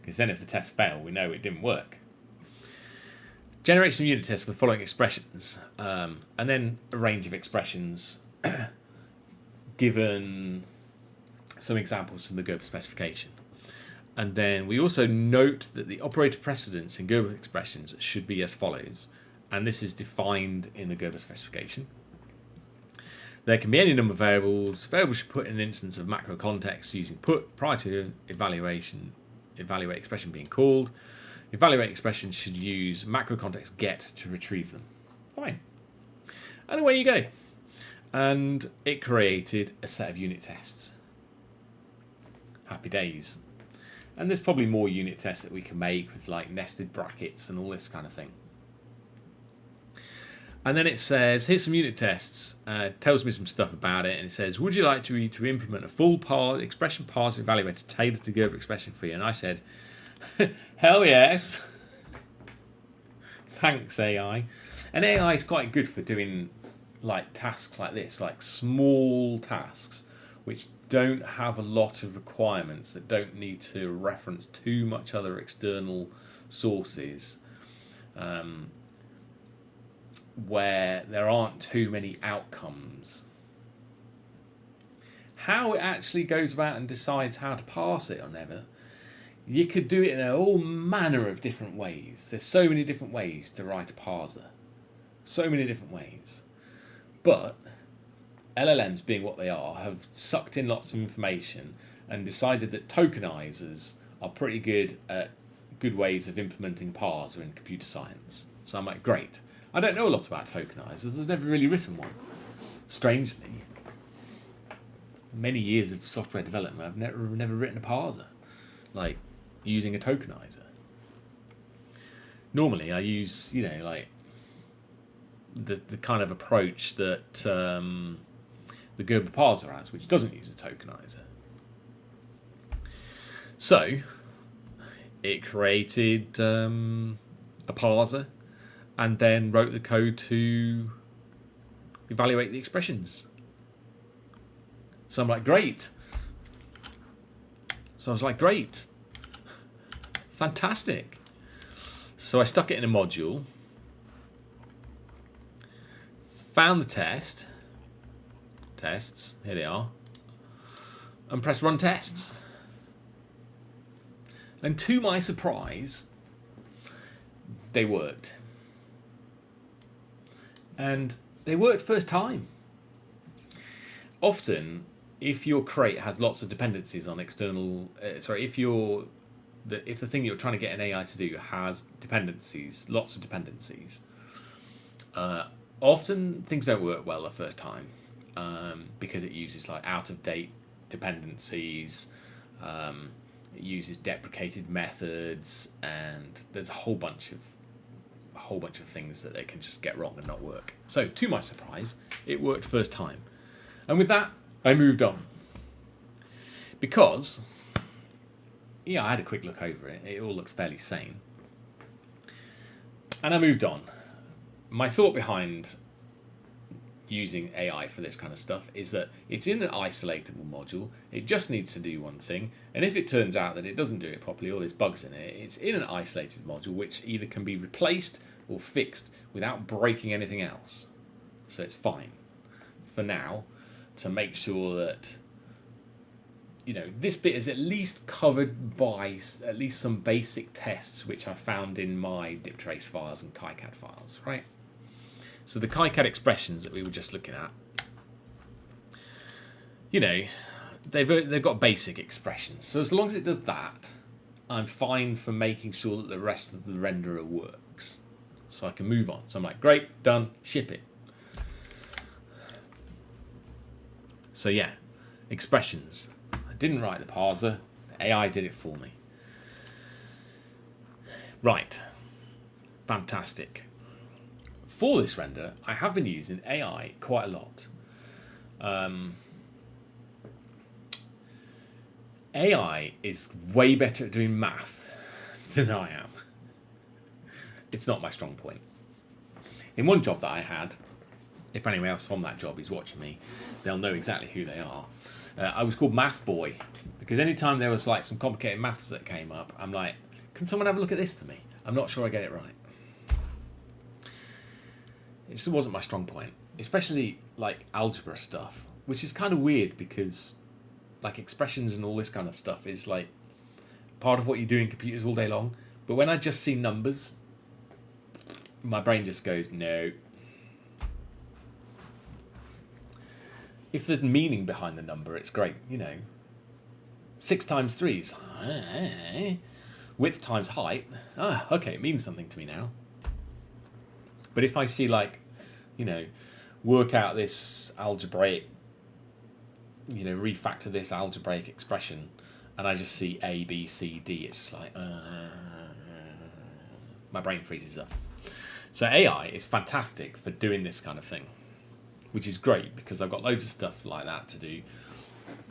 Because then if the tests fail, we know it didn't work. Generate some unit tests for the following expressions. And then a range of expressions given some examples from the Gerber specification. And then we also note that the operator precedence in Gerber expressions should be as follows. And this is defined in the Gerber specification. There can be any number of variables. Variables should put in an instance of macro context using put prior to evaluate expression being called. Evaluate expression should use macro context get to retrieve them. Fine. And away you go. And it created a set of unit tests. Happy days. And there's probably more unit tests that we can make with like nested brackets and all this kind of thing. And then it says, here's some unit tests. Tells me some stuff about it. And it says, would you like to implement a full expression parser evaluator tailored to Gerber expression for you? And I said, hell yes. Thanks, AI. And AI is quite good for doing like tasks like this, like small tasks, which don't have a lot of requirements, that don't need to reference too much other external sources, where there aren't too many outcomes. How it actually goes about and decides how to parse it or never, you could do it in all manner of different ways. There's so many different ways to write a parser. So many different ways. But LLMs, being what they are, have sucked in lots of information and decided that tokenizers are pretty good at good ways of implementing parser in computer science. So I'm like, great. I don't know a lot about tokenizers. I've never really written one. Strangely, many years of software development, I've never written a parser, like using a tokenizer. Normally, I use like the kind of approach that the Gerber parser has, which doesn't use a tokenizer. So it created a parser and then wrote the code to evaluate the expressions. So I'm like, great. So I was like, great. Fantastic. So I stuck it in a module, found the tests, here they are, and pressed run tests. And to my surprise, they worked. And they worked first time. Often, if your crate has lots of dependencies on external, if the thing you're trying to get an AI to do has dependencies, lots of dependencies, often things don't work well the first time because it uses like out of date dependencies. It uses deprecated methods, and there's a whole bunch of things that they can just get wrong and not work. So, to my surprise, it worked first time. And with that, I moved on. Because, I had a quick look over it. It all looks fairly sane. And I moved on. My thought behind using AI for this kind of stuff is that it's in an isolatable module. It just needs to do one thing, and if it turns out that it doesn't do it properly or there's bugs in it, it's in an isolated module which either can be replaced or fixed without breaking anything else. So it's fine for now to make sure that this bit is at least covered by at least some basic tests which I found in my diptrace files and KiCad files, right? So the KiCad expressions that we were just looking at, they've got basic expressions. So as long as it does that, I'm fine for making sure that the rest of the renderer works. So I can move on. So I'm like, great, done, ship it. So yeah, expressions. I didn't write the parser. The AI did it for me. Right. Fantastic. For this render, I have been using AI quite a lot. AI is way better at doing math than I am. It's not my strong point. In one job that I had, if anyone else from that job is watching me, they'll know exactly who they are. I was called Math Boy, because anytime there was like some complicated maths that came up, I'm like, can someone have a look at this for me? I'm not sure I get it right. It still wasn't my strong point, especially like algebra stuff, which is kind of weird because like expressions and all this kind of stuff is like part of what you do in computers all day long. But when I just see numbers, my brain just goes, no. If there's meaning behind the number, it's great. 6 times 3 is width times height. Okay, it means something to me now. But if I see work out this algebraic, refactor this algebraic expression, and I just see A, B, C, D, it's like, my brain freezes up. So AI is fantastic for doing this kind of thing, which is great because I've got loads of stuff like that to do.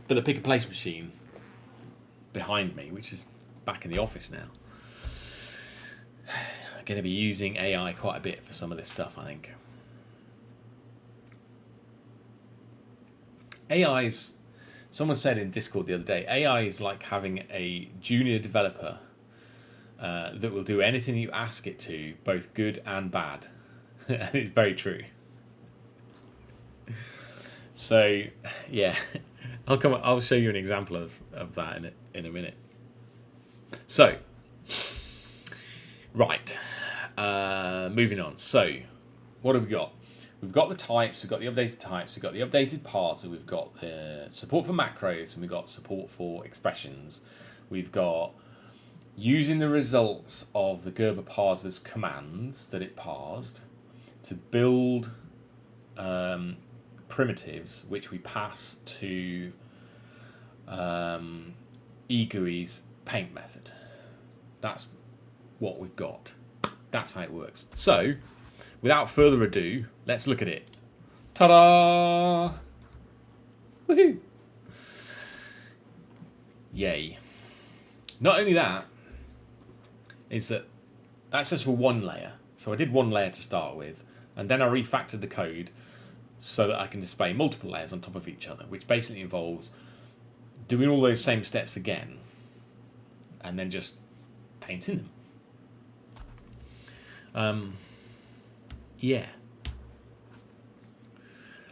But the pick-and-place machine behind me, which is back in the office now, I'm going to be using AI quite a bit for some of this stuff, I think. AI's, someone said in Discord the other day, AI is like having a junior developer that will do anything you ask it to, both good and bad. And it's very true. So, yeah, I'll show you an example of that in a minute. So, right, moving on. So, what have we got? We've got the types, we've got the updated types, we've got the updated parser, we've got the support for macros, and we've got support for expressions. We've got using the results of the Gerber parser's commands that it parsed to build primitives which we pass to eGUI's paint method. That's what we've got. That's how it works. So, without further ado, let's look at it. Ta-da! Woohoo! Yay. Not only that, is that that's just for one layer. So I did one layer to start with, and then I refactored the code so that I can display multiple layers on top of each other, which basically involves doing all those same steps again, and then just painting them. Yeah.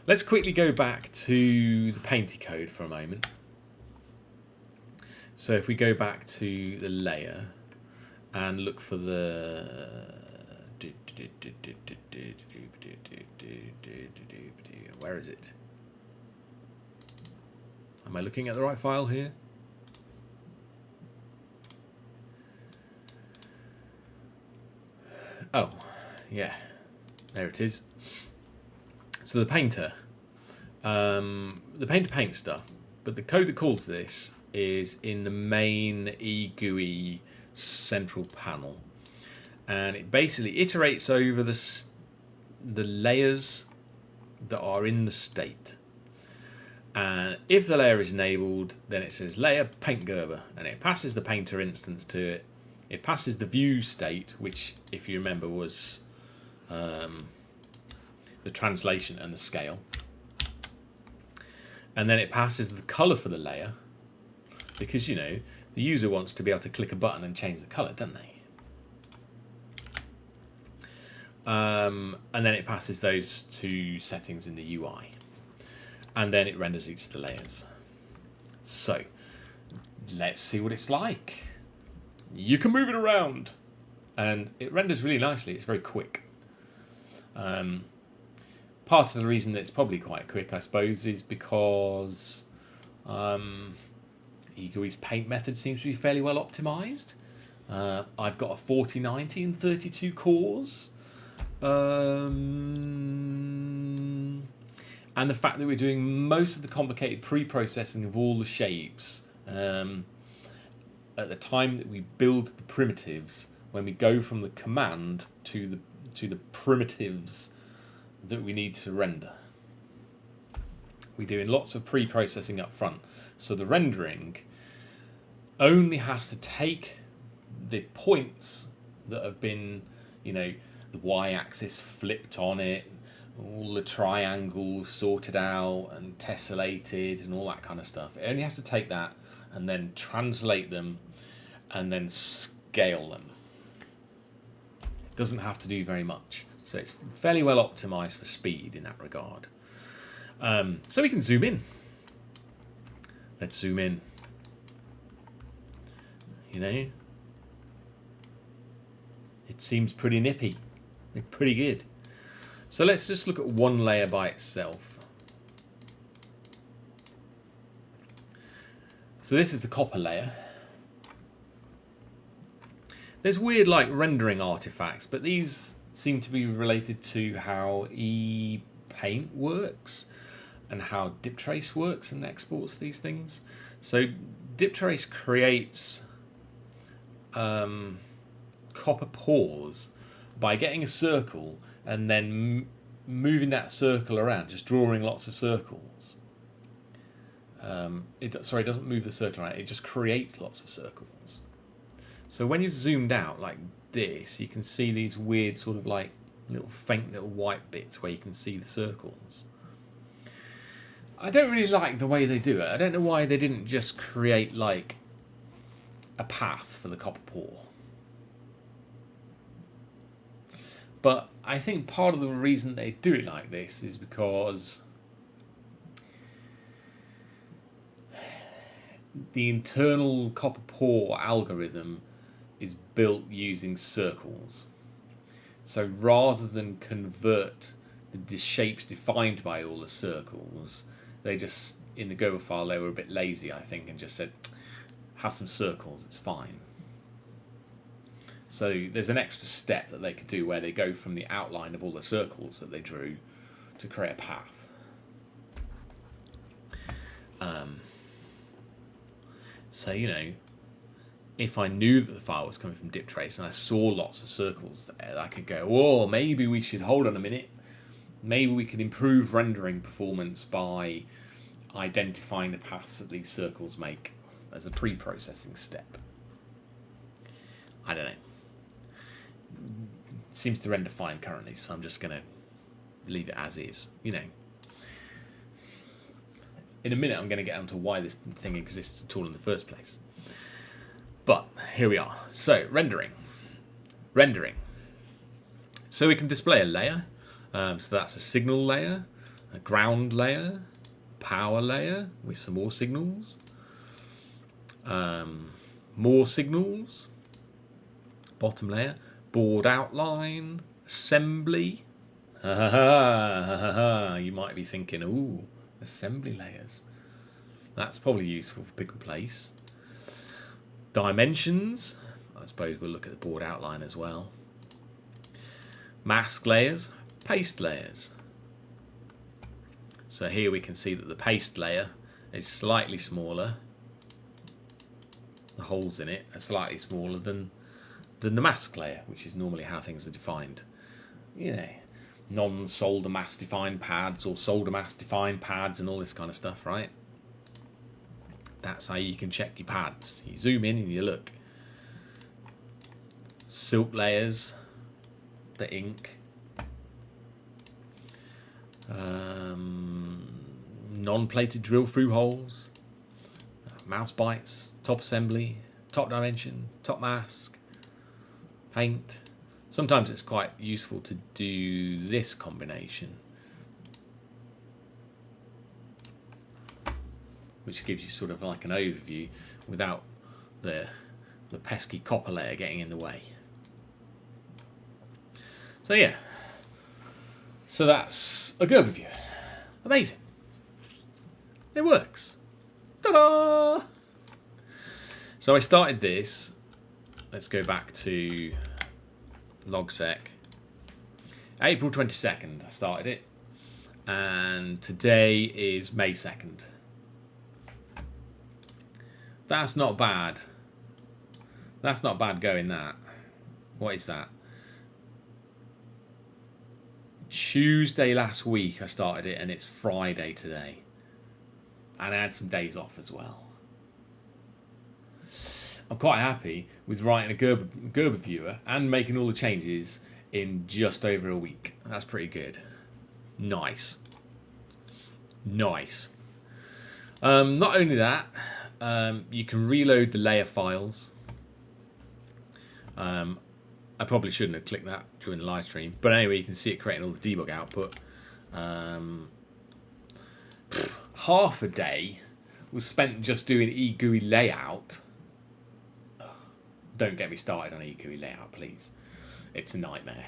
Let's quickly go back to the Painty code for a moment. So if we go back to the layer and look for the... Where is it? Am I looking at the right file here? Oh, yeah. There it is. So the painter paints stuff, but the code that calls this is in the main eGUI central panel, and it basically iterates over the layers that are in the state. And if the layer is enabled, then it says layer paint gerber, and it passes the painter instance to it. It passes the view state, which, if you remember, was the translation and the scale. And then it passes the color for the layer, because, you know, the user wants to be able to click a button and change the color, don't they? And then it passes those two settings in the UI. And then it renders each of the layers. So, let's see what it's like. You can move it around. And it renders really nicely. It's very quick. Part of the reason that it's probably quite quick, I suppose, is because eGUI's paint method seems to be fairly well optimized. I've got a 4090 and 32 cores. And the fact that we're doing most of the complicated pre-processing of all the shapes at the time that we build the primitives, when we go from the command to the primitives that we need to render. We're doing lots of pre-processing up front. So the rendering only has to take the points that have been, you know, the y-axis flipped on it, all the triangles sorted out and tessellated and all that kind of stuff. It only has to take that and then translate them and then scale them. It doesn't have to do very much. So it's fairly well optimized for speed in that regard. So we can zoom in. Let's zoom in. You know, it seems pretty nippy. It's pretty good. So let's just look at one layer by itself. So this is the copper layer. There's weird like rendering artifacts, but these seem to be related to how ePaint works and how DipTrace works and exports these things. So DipTrace creates copper pores by getting a circle and then moving that circle around, just drawing lots of circles. It doesn't move the circle around, it just creates lots of circles. So when you've zoomed out like this, you can see these weird sort of like faint little white bits where you can see the circles. I don't really like the way they do it. I don't know why they didn't just create like a path for the copper pore. But I think part of the reason they do it like this is because the internal copper pore algorithm is built using circles. So rather than convert the shapes defined by all the circles, they just, in the Gerber file, they were a bit lazy, I think, and just said, have some circles, it's fine. So there's an extra step that they could do where they go from the outline of all the circles that they drew to create a path. So, you know, if I knew that the file was coming from DipTrace and I saw lots of circles there, I could go, oh, maybe we should hold on a minute. Maybe we could improve rendering performance by identifying the paths that these circles make as a pre-processing step. I don't know. It seems to render fine currently, so I'm just going to leave it as is. You know, in a minute I'm going to get onto why this thing exists at all in the first place. But here we are. So rendering. Rendering. So we can display a layer. So that's a signal layer, a ground layer, power layer with some more signals, more signals, bottom layer, board outline, assembly. You might be thinking, ooh, assembly layers. That's probably useful for pick and place. Dimensions. I suppose we'll look at the board outline as well. Mask layers, paste layers. So here we can see that the paste layer is slightly smaller. The holes in it are slightly smaller than the mask layer, which is normally how things are defined. You know, non-solder mask defined pads or solder mask defined pads and all this kind of stuff, right? That's how you can check your pads. You zoom in and you look. Silk layers, the ink, non-plated drill through holes, mouse bites, top assembly, top dimension, top mask, paint. Sometimes it's quite useful to do this combination, which gives you sort of like an overview without the pesky copper layer getting in the way. So yeah, so that's a gerber viewer. Amazing. It works. Ta-da! So I started this. Let's go back to logsec. April 22nd I started it, and today is May 2nd. That's not bad. That's not bad going that. What is that? Tuesday last week I started it, and it's Friday today. And I had some days off as well. I'm quite happy with writing a gerber viewer and making all the changes in just over a week. That's pretty good. Nice. Nice. Not only that, you can reload the layer files. I probably shouldn't have clicked that during the live stream, but anyway, you can see it creating all the debug output. Half a day was spent just doing eGUI layout. Ugh, don't get me started on eGUI layout, please. It's a nightmare.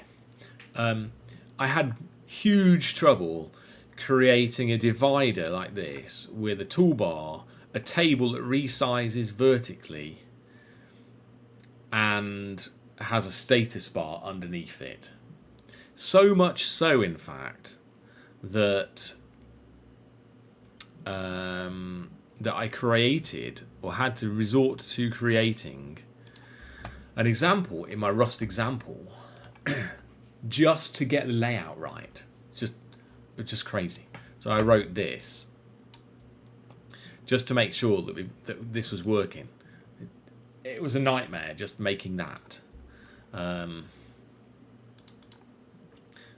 I had huge trouble creating a divider like this with a toolbar, a table that resizes vertically, and has a status bar underneath it. So much so, in fact, that that I created, or had to resort to creating, an example in my Rust example just to get the layout right. It's just crazy. So I wrote this just to make sure that this was working. It was a nightmare just making that.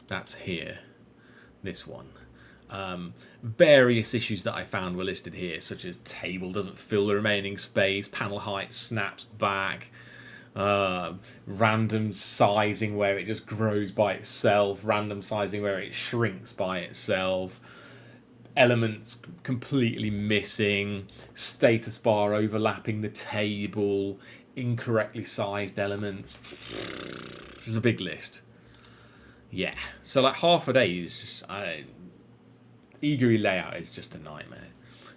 That's here, this one. Various issues that I found were listed here, such as table doesn't fill the remaining space, panel height snaps back, random sizing where it just grows by itself, random sizing where it shrinks by itself, elements completely missing, status bar overlapping the table, incorrectly sized elements. There's a big list. Yeah, so like half a day is just eGUI layout is just a nightmare.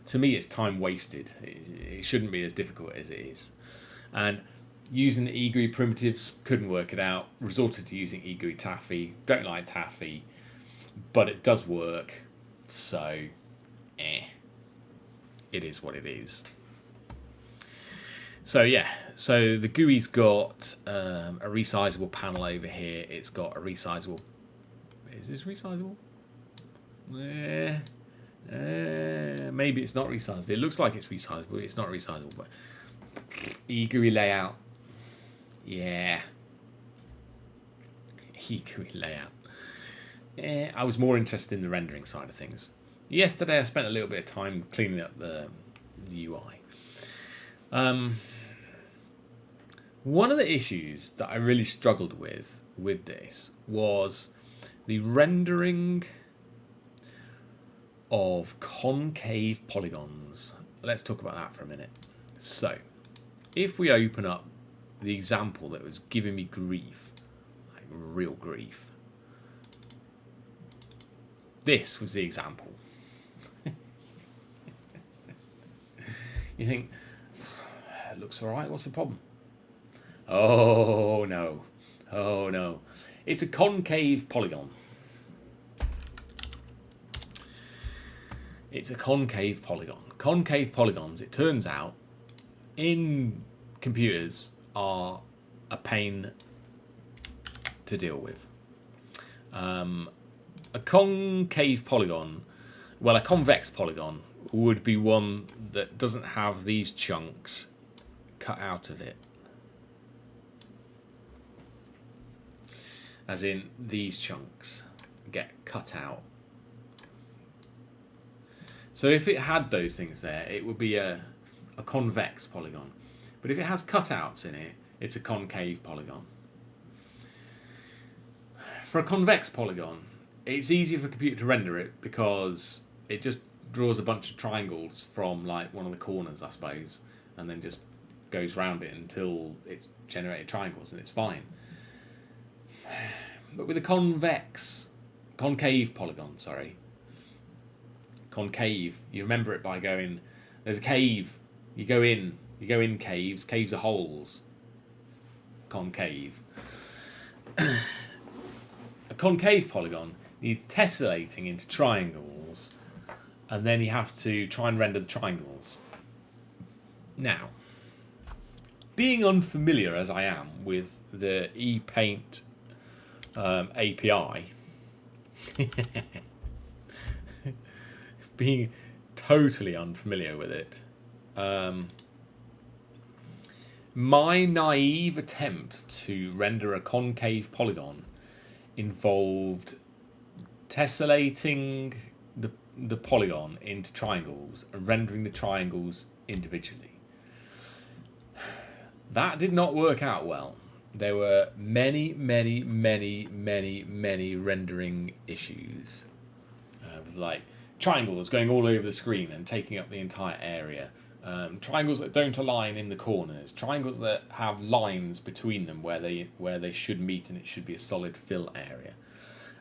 To me, it's time wasted. It shouldn't be as difficult as it is. And using the eGUI primitives, couldn't work it out. Resorted to using eGUI Taffy. Don't like Taffy, but it does work. So, it is what it is. So yeah, so the GUI's got a resizable panel over here. It's got a resizable. Is this resizable? Maybe it's not resizable. It looks like it's resizable. It's not resizable. But eGUI layout. Yeah. eGUI layout. I was more interested in the rendering side of things. Yesterday I spent a little bit of time cleaning up the UI. One of the issues that I really struggled with this was the rendering of concave polygons. Let's talk about that for a minute. So, if we open up the example that was giving me grief, like real grief, this was the example. You think, it looks alright, what's the problem? Oh no, oh no. It's a concave polygon. It's a concave polygon. Concave polygons, it turns out, in computers are a pain to deal with. A concave polygon, well, a convex polygon would be one that doesn't have these chunks cut out of it. As in, these chunks get cut out. So if it had those things there, it would be a convex polygon. But if it has cutouts in it, it's a concave polygon. For a convex polygon, it's easier for a computer to render it because it just draws a bunch of triangles from like one of the corners, I suppose, and then just goes round it until it's generated triangles and it's fine. But with a concave polygon, concave, you remember it by going, there's a cave, you go in caves, caves are holes, concave. A concave polygon needs tessellating into triangles, and then you have to try and render the triangles. Now, being unfamiliar as I am with the ePaint API, being totally unfamiliar with it, my naive attempt to render a concave polygon involved tessellating the polygon into triangles and rendering the triangles individually. That did not work out well. There were many rendering issues with like triangles going all over the screen and taking up the entire area. Triangles that don't align in the corners. Triangles that have lines between them where they should meet and it should be a solid fill area.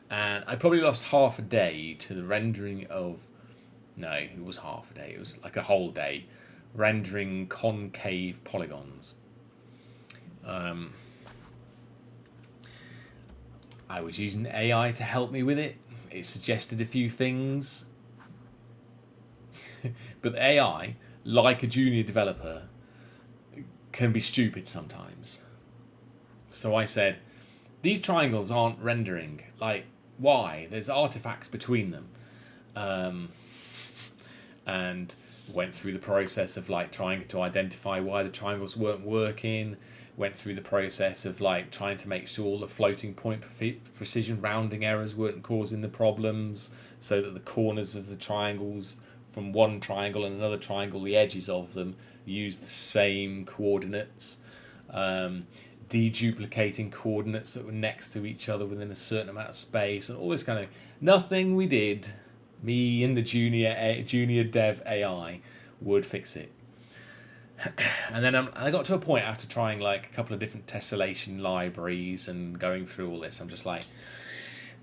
And I probably lost half a day to the rendering of... No, it was half a day. It was like a whole day rendering concave polygons. I was using AI to help me with it. It suggested a few things. But the AI, like a junior developer, can be stupid sometimes. So I said, these triangles aren't rendering. Like, why? There's artifacts between them. And went through the process of like trying to identify why the triangles weren't working. Went through the process of like trying to make sure the floating point precision rounding errors weren't causing the problems, so that the corners of the triangles from one triangle and another triangle, the edges of them, use the same coordinates. Deduplicating coordinates that were next to each other within a certain amount of space, and all this kind of nothing we did, me and the junior dev AI, would fix it. And then I got to a point after trying like a couple of different tessellation libraries and going through all this, I'm just like,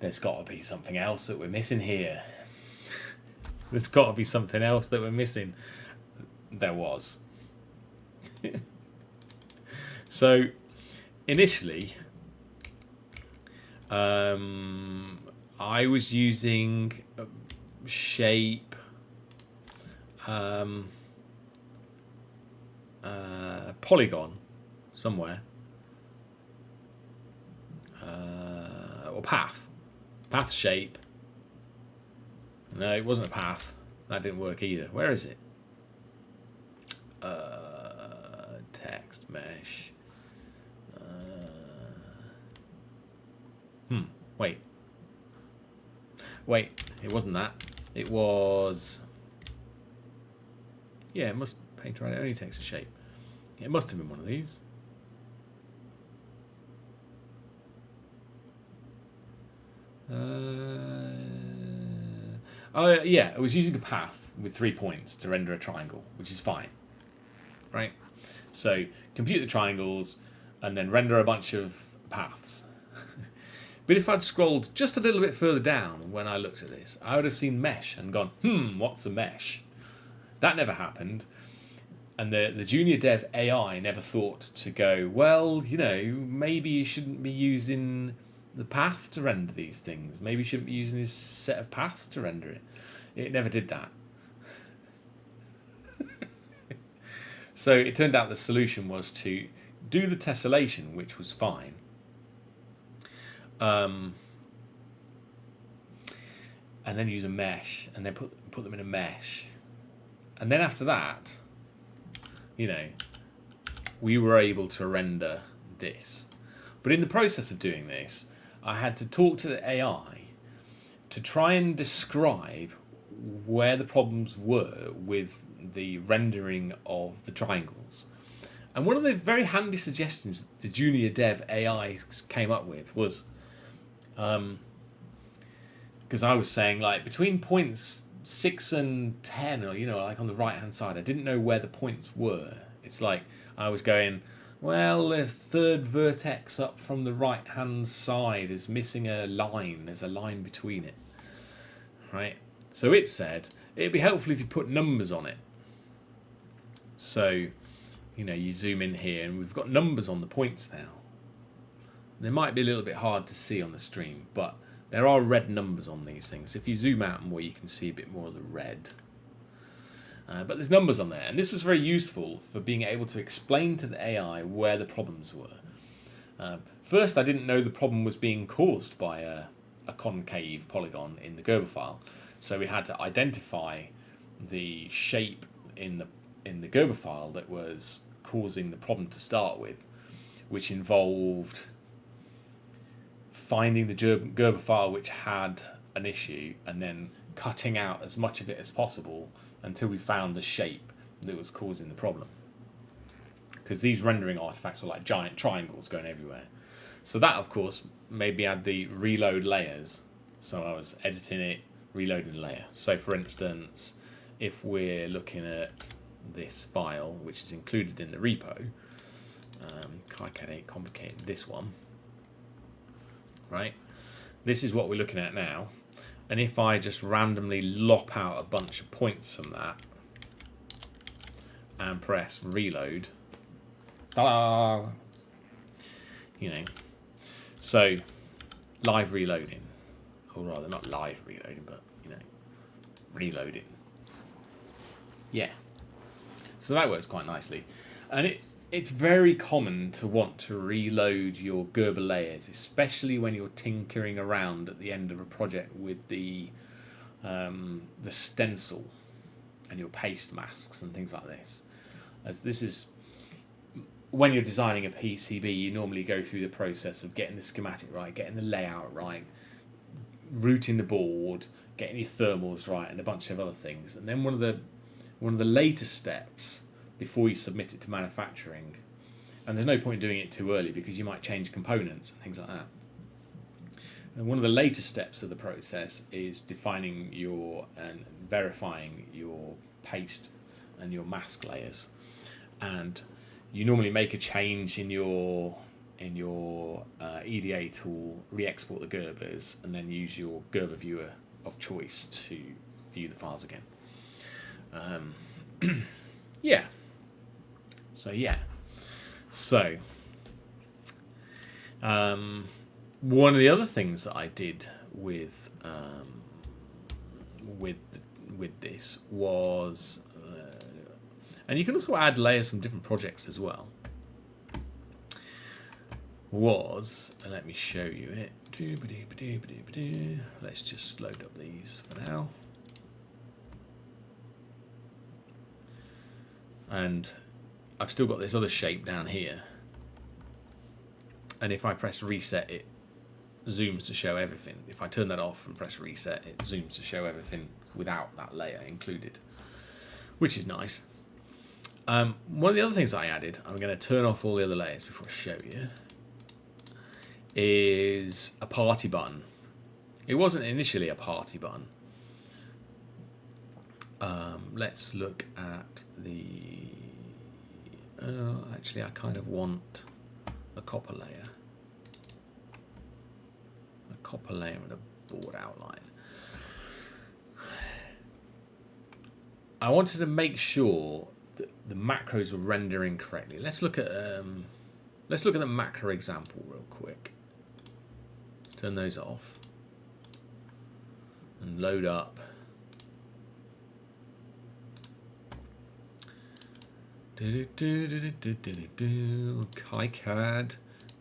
there's got to be something else that we're missing here. There's got to be something else that we're missing. There was. So initially, I was using shape, polygon somewhere, or path shape. No, it wasn't a path. That didn't work either. Where is it? Text mesh. Wait, it wasn't that. It was... Yeah, it must... Painter only takes a shape. It must have been one of these. Oh yeah, I was using a path with 3 points to render a triangle, which is fine, right? So compute the triangles and then render a bunch of paths. But if I'd scrolled just a little bit further down when I looked at this, I would have seen mesh and gone, what's a mesh? That never happened. And the junior dev AI never thought to go, well, maybe you shouldn't be using the path to render these things. Maybe you shouldn't be using this set of paths to render it. It never did that. So it turned out the solution was to do the tessellation, which was fine. And then use a mesh, and then put them in a mesh. And then after that, we were able to render this. But in the process of doing this, I had to talk to the AI to try and describe where the problems were with the rendering of the triangles. And one of the very handy suggestions the junior dev AI came up with was, because I was saying like between points 6 and 10, or like on the right hand side, I didn't know where the points were. It's like I was going, well, the third vertex up from the right hand side is missing a line. There's a line between it, right? So it said it'd be helpful if you put numbers on it. So you zoom in here and we've got numbers on the points now. They might be a little bit hard to see on the stream, but there are red numbers on these things. If you zoom out more, you can see a bit more of the red. But there's numbers on there, and this was very useful for being able to explain to the AI where the problems were. First, I didn't know the problem was being caused by a concave polygon in the Gerber file, so we had to identify the shape in the Gerber file that was causing the problem to start with, which involved finding the Gerber file which had an issue and then cutting out as much of it as possible until we found the shape that was causing the problem. Because these rendering artifacts were like giant triangles going everywhere. So that, of course, made me add the reload layers. So I was editing it, reloading the layer. So for instance, if we're looking at this file, which is included in the repo, complicated this one, right? This is what we're looking at now. And if I just randomly lop out a bunch of points from that and press reload, ta-da! So live reloading, or rather not live reloading, but reloading. Yeah. So that works quite nicely. And it's very common to want to reload your Gerber layers, especially when you're tinkering around at the end of a project with the stencil and your paste masks and things like this. As this is, when you're designing a PCB, you normally go through the process of getting the schematic right, getting the layout right, routing the board, getting your thermals right, and a bunch of other things. And then one of the later steps before you submit it to manufacturing, and there's no point in doing it too early because you might change components and things like that. And one of the later steps of the process is defining and verifying your paste and your mask layers. And you normally make a change in your EDA tool, re-export the Gerbers, and then use your Gerber viewer of choice to view the files again. Yeah. So one of the other things that I did with this was, and you can also add layers from different projects as well. And let me show you it. Let's just load up these for now. And I've still got this other shape down here. And if I press reset, it zooms to show everything. If I turn that off and press reset, it zooms to show everything without that layer included, which is nice. One of the other things I added, I'm going to turn off all the other layers before I show you, is a party button It wasn't initially a party button. Let's look at the... actually, I kind of want a copper layer. A copper layer and a board outline. I wanted to make sure that the macros were rendering correctly. Let's look at the macro example real quick. Turn those off and load up. KiCad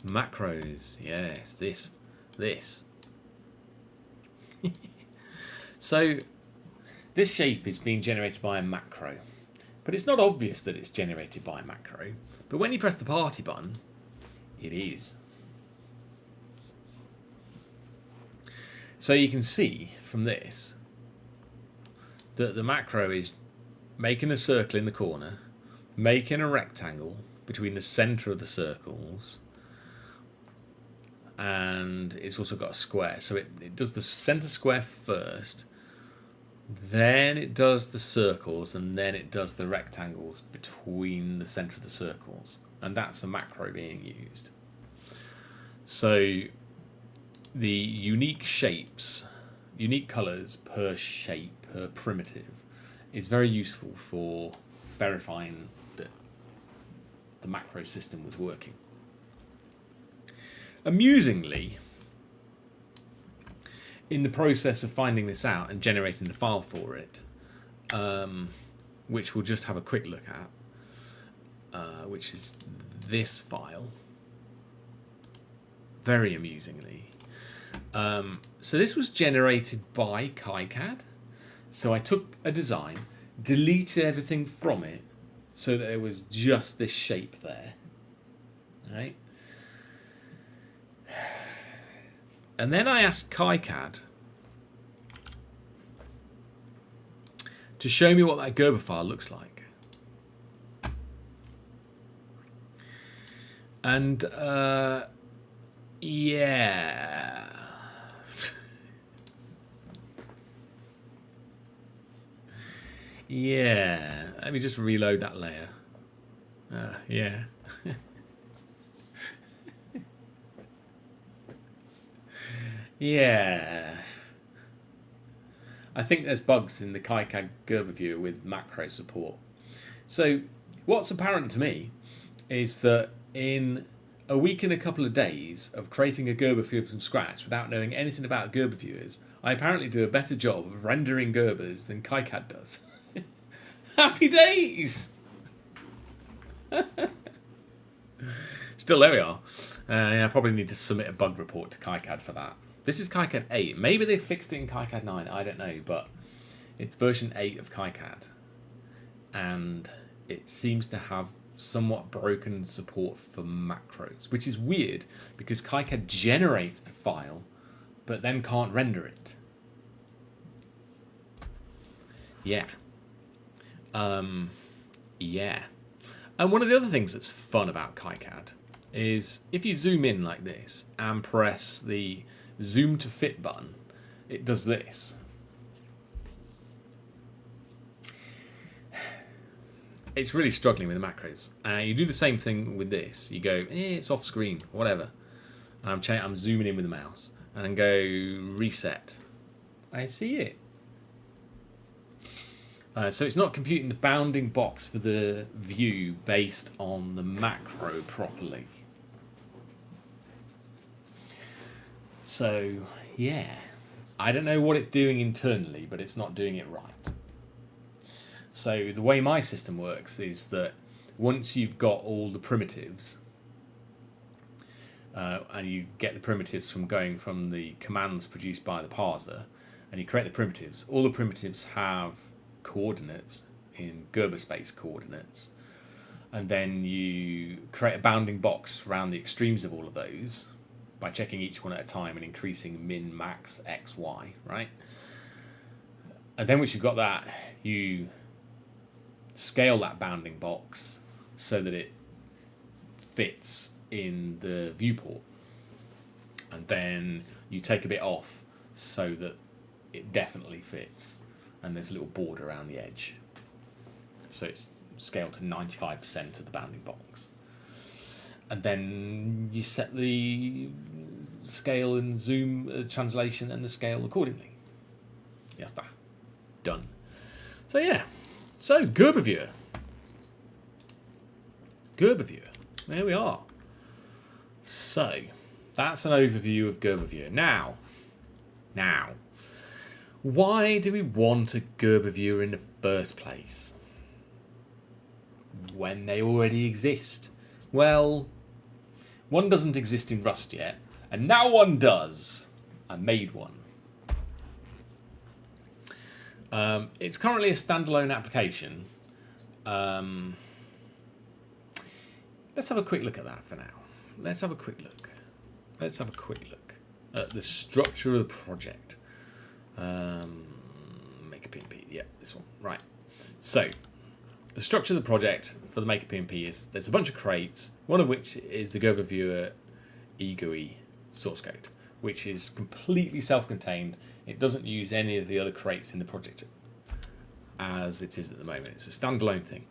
macros. Yes, this. So this shape is being generated by a macro, but it's not obvious that it's generated by a macro. But when you press the party button, it is. So you can see from this that the macro is making a circle in the corner, making a rectangle between the center of the circles, and it's also got a square. So it does the center square first, then it does the circles, and then it does the rectangles between the center of the circles. And that's a macro being used. So the unique shapes, unique colors per shape, per primitive, is very useful for verifying that the macro system was working. Amusingly, in the process of finding this out and generating the file for it, which we'll just have a quick look at, which is this file, very amusingly. So this was generated by KiCad. So I took a design, deleted everything from it, so that there was just this shape there. Right? And then I asked KiCad to show me what that Gerber file looks like. And yeah. Yeah. Let me just reload that layer. Yeah. Yeah. I think there's bugs in the KiCad Gerber viewer with macro support. So what's apparent to me is that in a week and a couple of days of creating a Gerber viewer from scratch without knowing anything about Gerber viewers, I apparently do a better job of rendering Gerbers than KiCad does. Happy days! Still, there we are. I probably need to submit a bug report to KiCad for that. This is KiCad 8. Maybe they fixed it in KiCad 9. I don't know, but it's version 8 of KiCad. And it seems to have somewhat broken support for macros, which is weird because KiCad generates the file, but then can't render it. Yeah. Yeah. And one of the other things that's fun about KiCad is if you zoom in like this and press the zoom to fit button, it does this. It's really struggling with the macros. You do the same thing with this. You go, it's off screen, whatever. And I'm zooming in with the mouse and then go reset. I see it. So it's not computing the bounding box for the view based on the macro properly. So, yeah. I don't know what it's doing internally, but it's not doing it right. So the way my system works is that once you've got all the primitives, and you get the primitives from going from the commands produced by the parser, and you create the primitives, all the primitives have coordinates in Gerber space coordinates, and then you create a bounding box around the extremes of all of those by checking each one at a time and increasing min, max, x, y, right? And then once you've got that, you scale that bounding box so that it fits in the viewport, and then you take a bit off so that it definitely fits, and there's a little border around the edge. So it's scaled to 95% of the bounding box. And then you set the scale and zoom translation and the scale accordingly. Yes, done. So yeah, so Gerber viewer. Gerber viewer. There we are. So that's an overview of Gerber viewer. Now, why do we want a Gerber viewer in the first place when they already exist? Well, one doesn't exist in Rust yet, and now one does. I made one. It's currently a standalone application. Let's have a quick look at that for now. Let's have a quick look at the structure of the project. MakerPnP, yeah, this one. Right. So, the structure of the project for the MakerPnP is there's a bunch of crates, one of which is the Gerber Viewer eGUI source code, which is completely self-contained. It doesn't use any of the other crates in the project as it is at the moment. It's a standalone thing.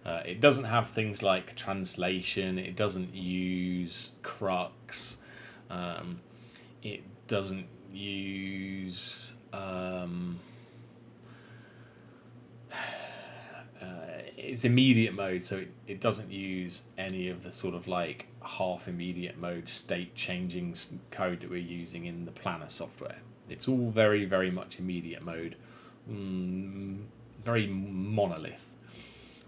It doesn't have things like translation. It doesn't use Crux. It doesn't use it's immediate mode, so it doesn't use any of the sort of like half immediate mode state changing code that we're using in the planner software. It's all very, very much immediate mode, very monolith.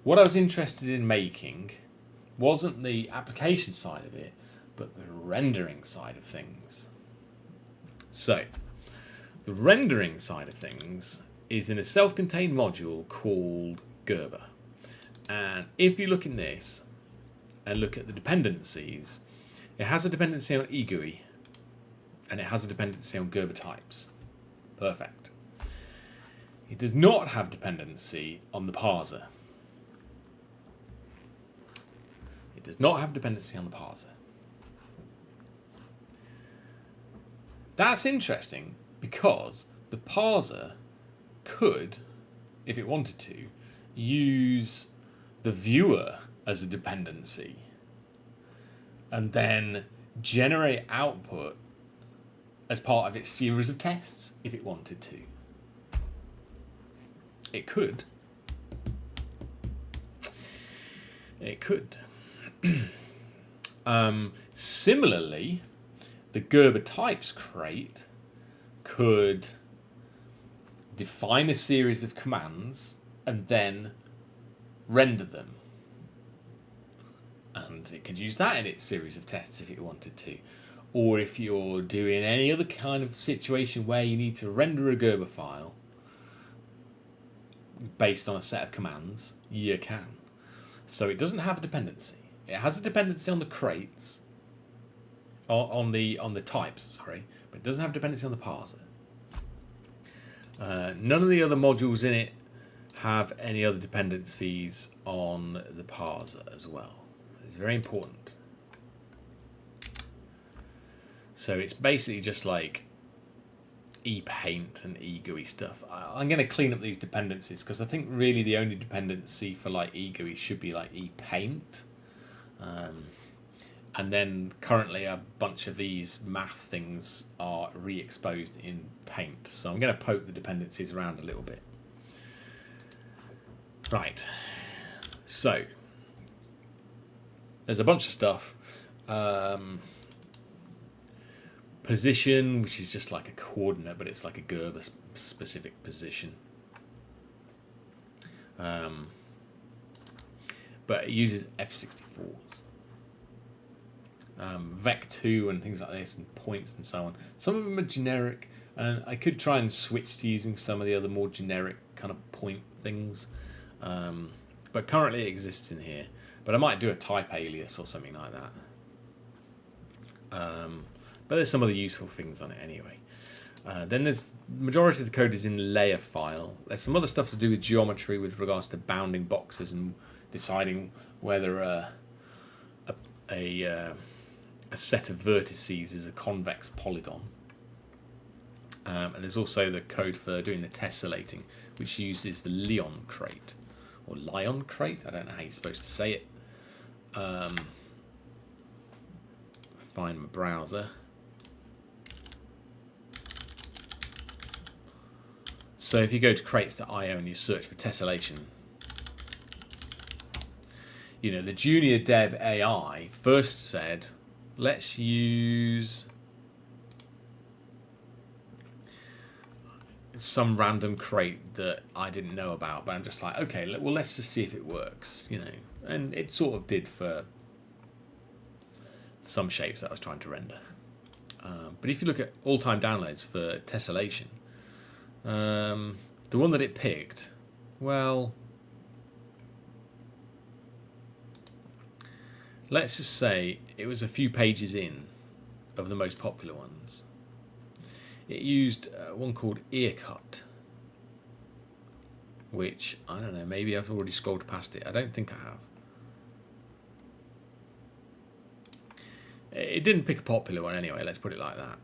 What I was interested in making wasn't the application side of it, but the rendering side of things. So, the rendering side of things is in a self-contained module called Gerber. And if you look in this and look at the dependencies, it has a dependency on eGUI and it has a dependency on Gerber types. Perfect. It does not have dependency on the parser. It does not have dependency on the parser. That's interesting because the parser could, if it wanted to, use the viewer as a dependency and then generate output as part of its series of tests if it wanted to. It could. It could. Similarly, the Gerber types crate could define a series of commands and then render them. And it could use that in its series of tests if it wanted to. Or if you're doing any other kind of situation where you need to render a Gerber file based on a set of commands, you can. So it doesn't have a dependency. It has a dependency on the crates, on the types, sorry, but it doesn't have a dependency on the parser. None of the other modules in it have any other dependencies on the parser as well. It's very important. So it's basically just like ePaint and eGUI stuff. I'm going to clean up these dependencies because I think really the only dependency for like eGUI should be like ePaint. And then currently a bunch of these math things are re-exposed in Paint. So I'm going to poke the dependencies around a little bit. Right. So there's a bunch of stuff. Position, which is just like a coordinate, but it's like a Gerber specific position. But it uses F64s. Vec2 and things like this, and points and so on. Some of them are generic, and I could try and switch to using some of the other more generic kind of point things. But currently it exists in here. But I might do a type alias or something like that. But there's some other useful things on it anyway. Then there's the majority of the code is in layer file. There's some other stuff to do with geometry with regards to bounding boxes and deciding whether a set of vertices is a convex polygon. And there's also the code for doing the tessellating, which uses the Lion crate. Or Lion crate? I don't know how you're supposed to say it. Find my browser. So if you go to crates.io and you search for tessellation, you know, the junior dev AI first said, let's use some random crate that I didn't know about, but I'm just like, okay, well, let's just see if it works, you know. And it sort of did for some shapes that I was trying to render. But if you look at all-time downloads for tessellation, the one that it picked, well, let's just say it was a few pages in of the most popular ones. It used one called Ear Cut, which, I don't know, maybe I've already scrolled past it. I don't think I have. It didn't pick a popular one anyway, let's put it like that.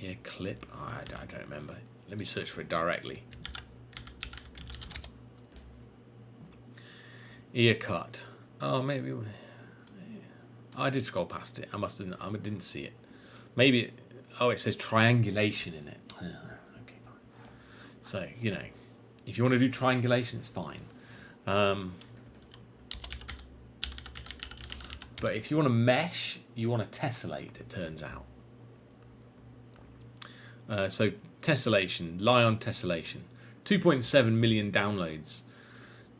Ear clip? Oh, I don't remember. Let me search for it directly. Ear cut. Oh, maybe. I did scroll past it. I didn't see it. Maybe. It says triangulation in it. Okay, fine. So, you know, if you want to do triangulation, it's fine. But if you want to mesh, you want to tessellate, it turns out. So tessellation, Lion tessellation, 2.7 million downloads.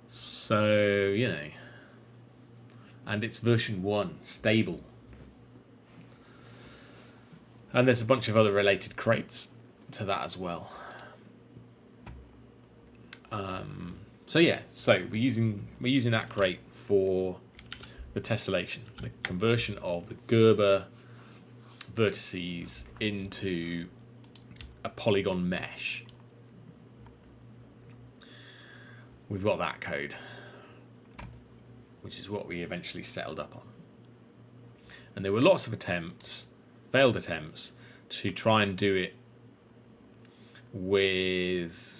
So, you know, and it's version 1, stable. And there's a bunch of other related crates to that as well. So yeah, so we're using that crate for the tessellation, the conversion of the Gerber vertices into a polygon mesh. We've got that code, which is what we eventually settled up on. And there were lots of attempts, failed attempts, to try and do it with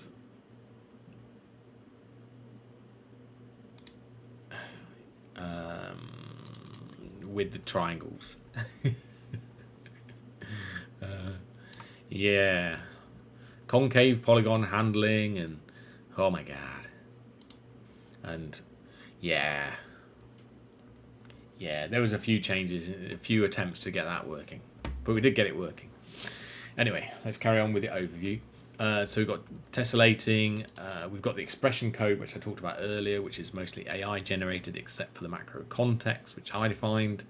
the triangles. Yeah, concave polygon handling, and oh my god, and yeah, there was a few changes, a few attempts to get that working, but we did get it working. Anyway, let's carry on with the overview. So we've got tessellating, we've got the expression code, which I talked about earlier, which is mostly AI generated except for the macro context, which I defined.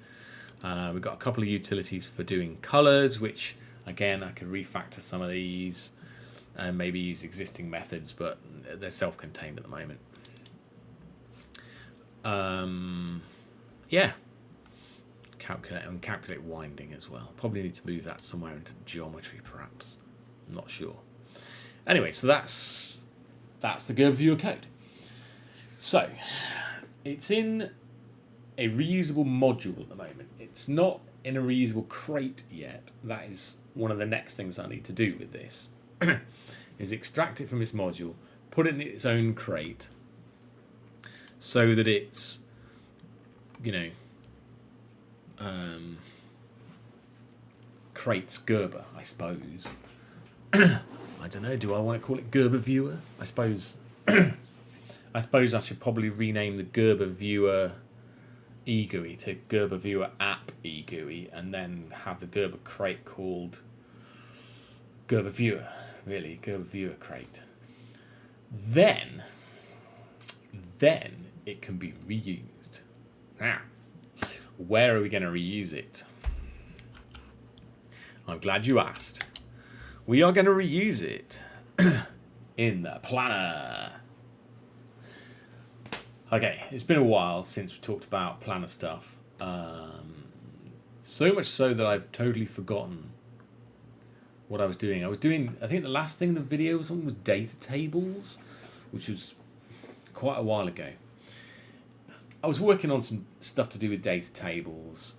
We've got a couple of utilities for doing colors, which again I could refactor some of these and maybe use existing methods, but they're self-contained at the moment. Yeah, calculate winding as well. Probably need to move that somewhere into geometry, perhaps. I'm not sure. Anyway, so that's the Gerber viewer code. So it's in a reusable module at the moment. It's not in a reusable crate yet. That is one of the next things I need to do with this. Is extract it from its module, put it in its own crate, so that it's, you know, crates Gerber, I suppose. I don't know. Do I want to call it Gerber Viewer? I suppose. I suppose I should probably rename the Gerber Viewer eGUI to Gerber Viewer App eGUI, and then have the Gerber crate called Gerber Viewer. Really, Gerber Viewer crate. Then it can be reused. Now, where are we going to reuse it? I'm glad you asked. We are going to reuse it in the planner. Okay, it's been a while since we talked about planner stuff. So much so that I've totally forgotten what I was doing. I think the last thing the video was on was data tables, which was quite a while ago. I was working on some stuff to do with data tables,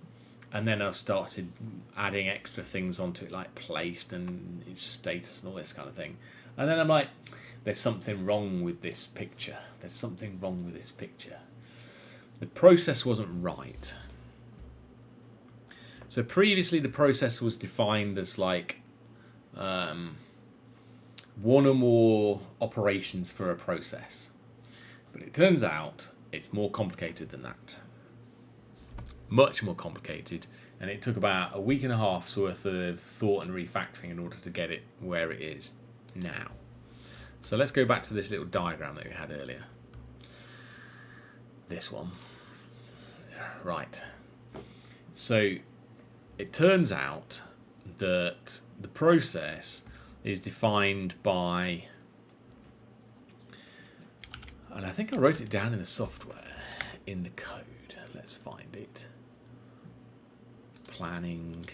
And then I've started adding extra things onto it, like placed and its status and all this kind of thing. And then I'm like, there's something wrong with this picture. There's something wrong with this picture. The process wasn't right. So previously the process was defined as like one or more operations for a process. But it turns out it's more complicated than that. Much more complicated, and it took about a week and a half's worth of thought and refactoring in order to get it where it is now. So let's go back to this little diagram that we had earlier. This one. Right. So it turns out that the process is defined by, and I think I wrote it down in the software, in the code. Let's find it. Planning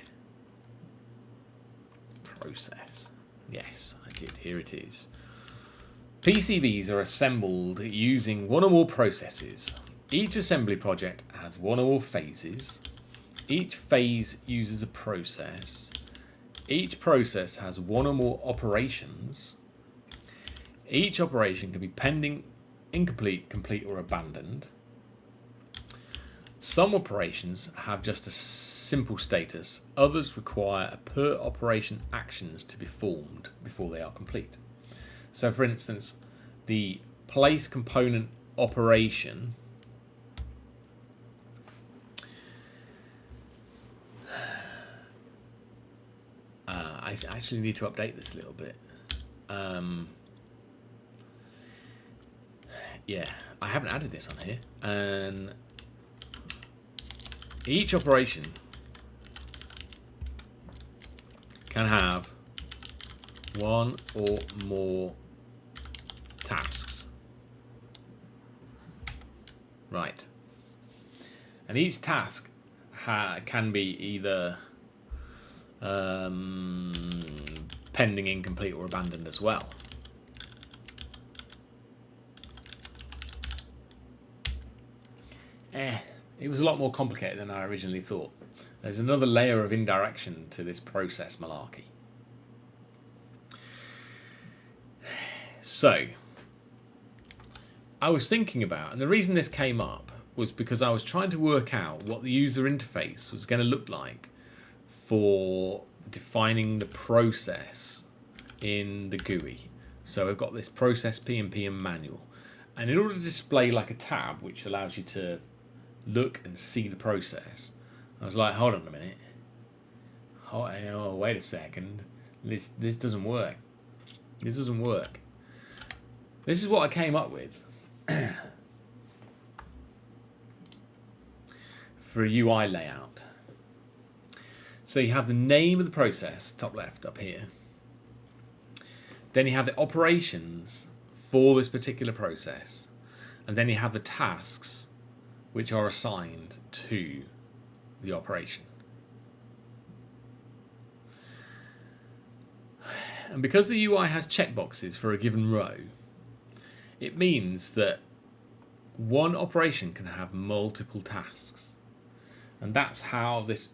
process. Yes, I did. Here it is. PCBs are assembled using one or more processes. Each assembly project has one or more phases. Each phase uses a process. Each process has one or more operations. Each operation can be pending, incomplete, complete, or abandoned. Some operations have just a simple status. Others require per operation actions to be performed before they are complete. So for instance, the place component operation I actually need to update this a little bit. Yeah, I haven't added this on here. And each operation can have one or more tasks. Right. And each task can be either pending, incomplete, or abandoned as well. It was a lot more complicated than I originally thought. There's another layer of indirection to this process malarkey. So, I was thinking about, and the reason this came up was because I was trying to work out what the user interface was going to look like for defining the process in the GUI. So I've got this process PnP and manual. And in order to display like a tab, which allows you to look and see the process, I was like, hold on a minute. Oh, wait a second. This doesn't work. This doesn't work. This is what I came up with for a UI layout. So you have the name of the process, top left up here. Then you have the operations for this particular process. And then you have the tasks which are assigned to the operation. And because the UI has checkboxes for a given row, it means that one operation can have multiple tasks. And that's how this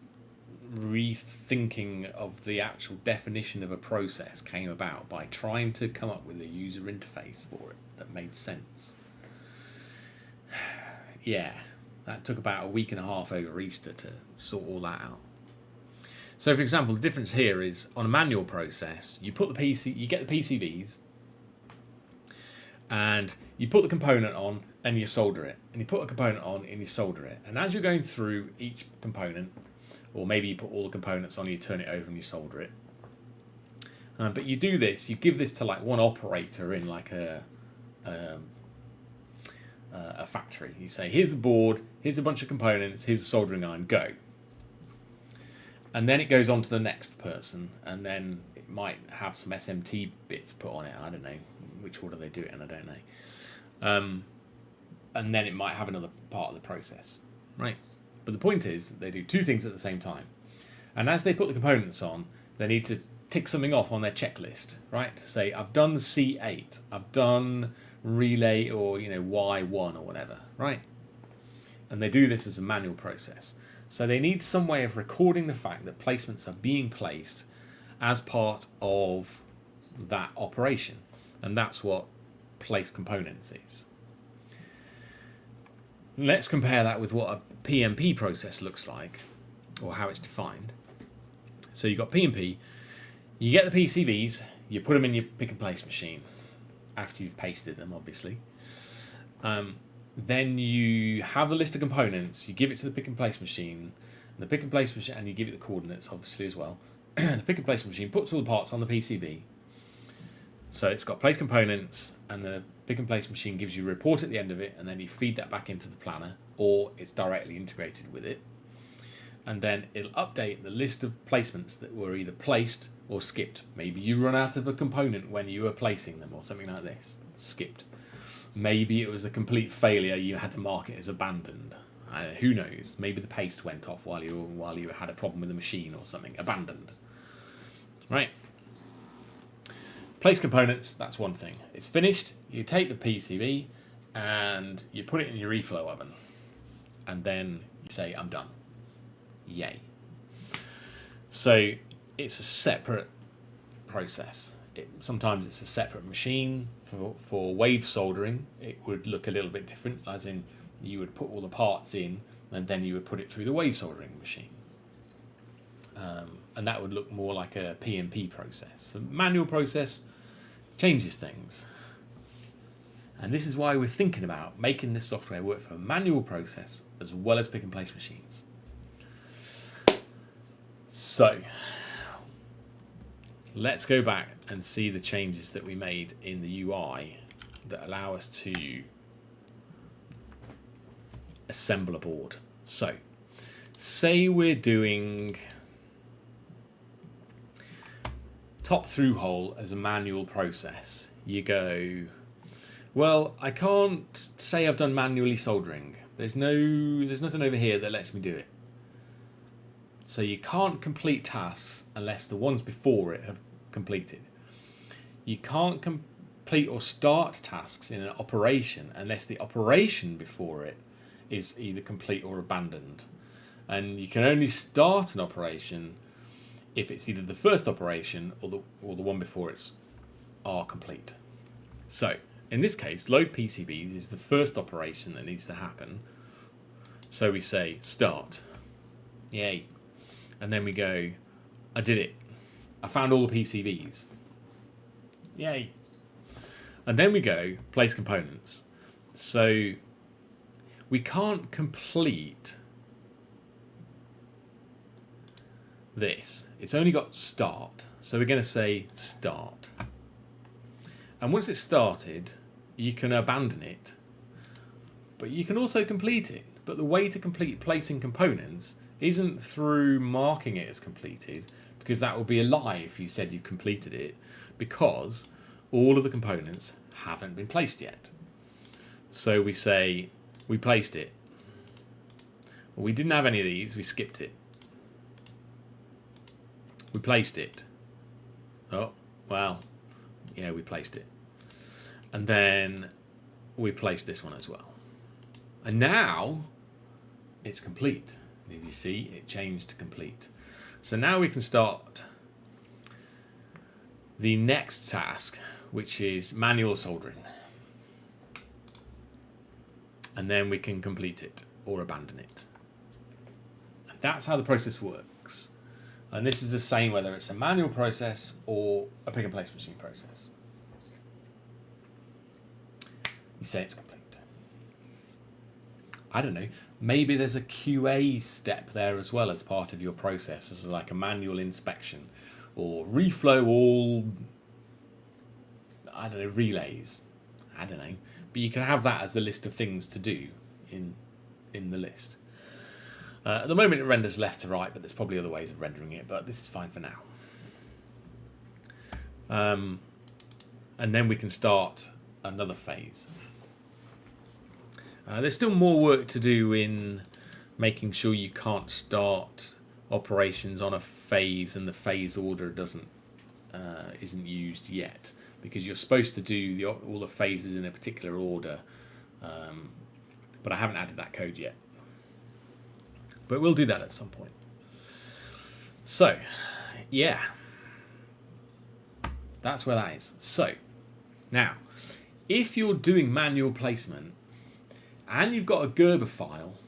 rethinking of the actual definition of a process came about, by trying to come up with a user interface for it that made sense. Yeah, that took about a week and a half over Easter to sort all that out. So for example, the difference here is on a manual process, you get the PCBs and you put the component on and you solder it, and you put a component on and you solder it, and as you're going through each component, or maybe you put all the components on, you turn it over and you solder it. But you do this, you give this to like one operator in like a factory. You say, here's a board, here's a bunch of components, here's a soldering iron, go. And then it goes on to the next person, and then it might have some SMT bits put on it. I don't know which order they do it in, I don't know. And then it might have another part of the process, right? But the point is that they do two things at the same time. And as they put the components on, they need to tick something off on their checklist, right? To say, I've done C8, I've done relay, or Y1 or whatever, right? And they do this as a manual process. So they need some way of recording the fact that placements are being placed as part of that operation. And that's what place components is. Let's compare that with what a PnP process looks like, or how it's defined. So you've got PnP, you get the PCBs, you put them in your pick and place machine, after you've pasted them, obviously. Then you have a list of components, you give it to the pick and place machine, and and you give it the coordinates, obviously, as well. The pick and place machine puts all the parts on the PCB. So it's got place components, and the pick and place machine gives you a report at the end of it, and then you feed that back into the planner, or it's directly integrated with it. And then it'll update the list of placements that were either placed or skipped. Maybe you run out of a component when you were placing them, or something like this. Skipped. Maybe it was a complete failure, you had to mark it as abandoned. Who knows? Maybe the paste went off while you had a problem with the machine or something. Abandoned. Right. Place components, that's one thing. It's finished, you take the PCB and you put it in your reflow oven. And then you say, I'm done. Yay. So it's a separate process. Sometimes it's a separate machine. For wave soldering, it would look a little bit different, as in you would put all the parts in and then you would put it through the wave soldering machine. And that would look more like a PnP process. A manual process changes things. And this is why we're thinking about making this software work for a manual process as well as pick and place machines. So let's go back and see the changes that we made in the UI that allow us to assemble a board. So say we're doing top through hole as a manual process. You go, well, I can't say I've done manually soldering. There's nothing over here that lets me do it. So you can't complete tasks unless the ones before it have completed. You can't complete or start tasks in an operation unless the operation before it is either complete or abandoned. And you can only start an operation if it's either the first operation or the one before it's are complete. So in this case, load PCBs is the first operation that needs to happen. So we say start. Yay. And then we go, I did it. I found all the PCBs. Yay. And then we go, place components. So we can't complete this. It's only got start. So we're going to say start. And once it's started, you can abandon it. But you can also complete it. But the way to complete placing components isn't through marking it as completed, because that would be a lie if you said you completed it, because all of the components haven't been placed yet. So we say we placed it. Well, we didn't have any of these, we skipped it. We placed it. Oh, well, yeah, we placed it. And then we placed this one as well. And now it's complete. Did you see? It changed to complete. So now we can start the next task, which is manual soldering. And then we can complete it or abandon it. And that's how the process works. And this is the same whether it's a manual process or a pick and place machine process. You say it's complete. I don't know, maybe there's a QA step there as well as part of your process. This is like a manual inspection or reflow all, I don't know, relays. I don't know. But you can have that as a list of things to do in the list. At the moment it renders left to right, but there's probably other ways of rendering it, but this is fine for now. And then we can start another phase. There's still more work to do in making sure you can't start operations on a phase and the phase order isn't used yet, because you're supposed to do all the phases in a particular order, but I haven't added that code yet. But we'll do that at some point. So, yeah. That's where that is. So, now, if you're doing manual placement and you've got a Gerber file,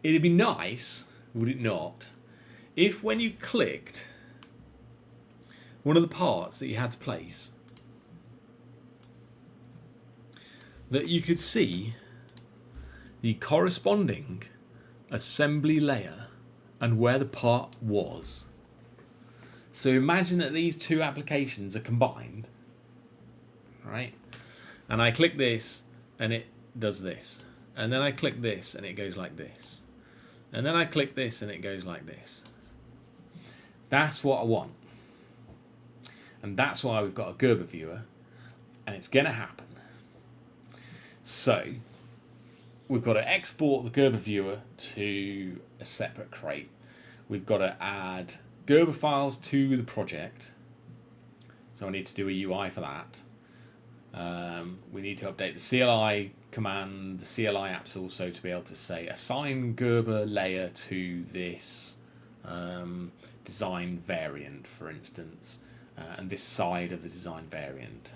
it'd be nice, would it not, if when you clicked one of the parts that you had to place, that you could see the corresponding assembly layer and where the part was. So imagine that these two applications are combined, right? And I click this and it does this. And then I click this and it goes like this. And then I click this and it goes like this. That's what I want. And that's why we've got a Gerber viewer, and it's going to happen. So we've got to export the Gerber viewer to a separate crate. We've got to add Gerber files to the project. So I need to do a UI for that. We need to update the CLI command, the CLI apps also, to be able to say assign Gerber layer to this design variant, for instance, and this side of the design variant.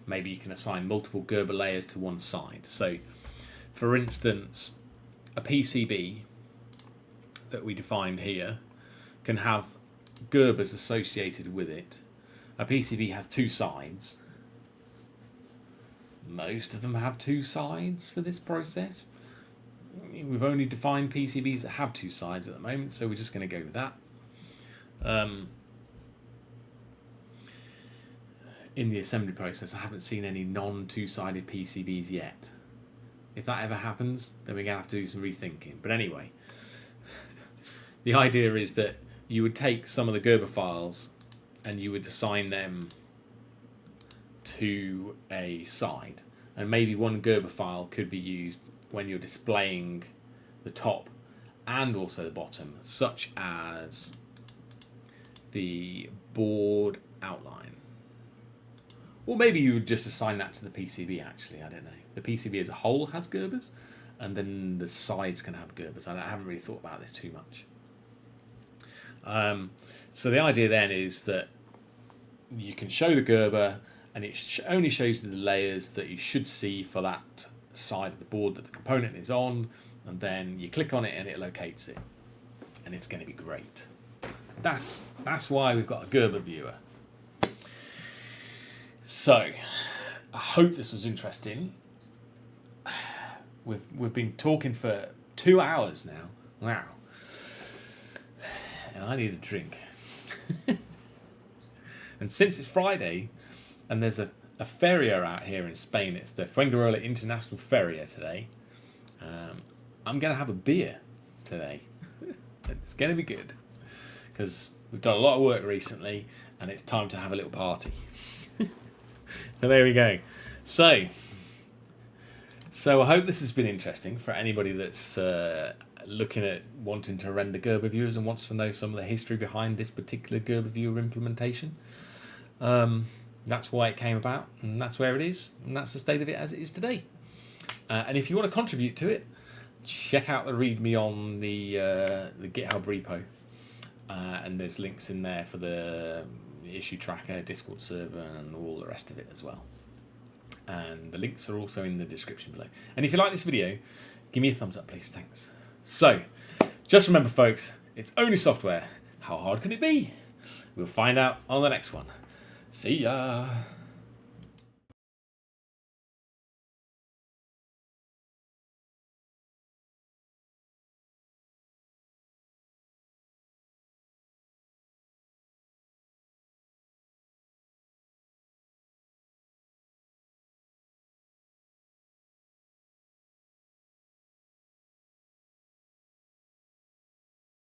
Maybe you can assign multiple Gerber layers to one side. So, for instance, a PCB that we defined here can have Gerbers associated with it. A PCB has two sides. Most of them have two sides for this process. We've only defined PCBs that have two sides at the moment, so we're just going to go with that. In the assembly process, I haven't seen any non-two-sided PCBs yet. If that ever happens, then we're going to have to do some rethinking. But anyway, the idea is that you would take some of the Gerber files and you would assign them to a side. And maybe one Gerber file could be used when you're displaying the top and also the bottom, such as the board outline. Or maybe you would just assign that to the PCB, actually. I don't know. The PCB as a whole has Gerbers, and then the sides can have Gerbers. I haven't really thought about this too much. So the idea then is that you can show the Gerber, and it only shows the layers that you should see for that side of the board that the component is on, and then you click on it and it locates it. And it's going to be great. That's why we've got a Gerber viewer. So, I hope this was interesting. We've been talking for 2 hours now. Wow. And I need a drink. And since it's Friday, and there's a feria out here in Spain, it's the Fuengirola International Feria today, I'm going to have a beer today. It's going to be good. Because we've done a lot of work recently, and it's time to have a little party. And there we go. So I hope this has been interesting for anybody that's looking at wanting to render Gerber viewers and wants to know some of the history behind this particular Gerber viewer implementation. That's why it came about, and that's where it is, and that's the state of it as it is today. And if you want to contribute to it, check out the README on the GitHub repo, and there's links in there for the issue tracker, Discord server, and all the rest of it as well. And the links are also in the description below. And if you like this video, give me a thumbs up, please. Thanks. So, just remember, folks, it's only software. How hard can it be? We'll find out on the next one. See ya.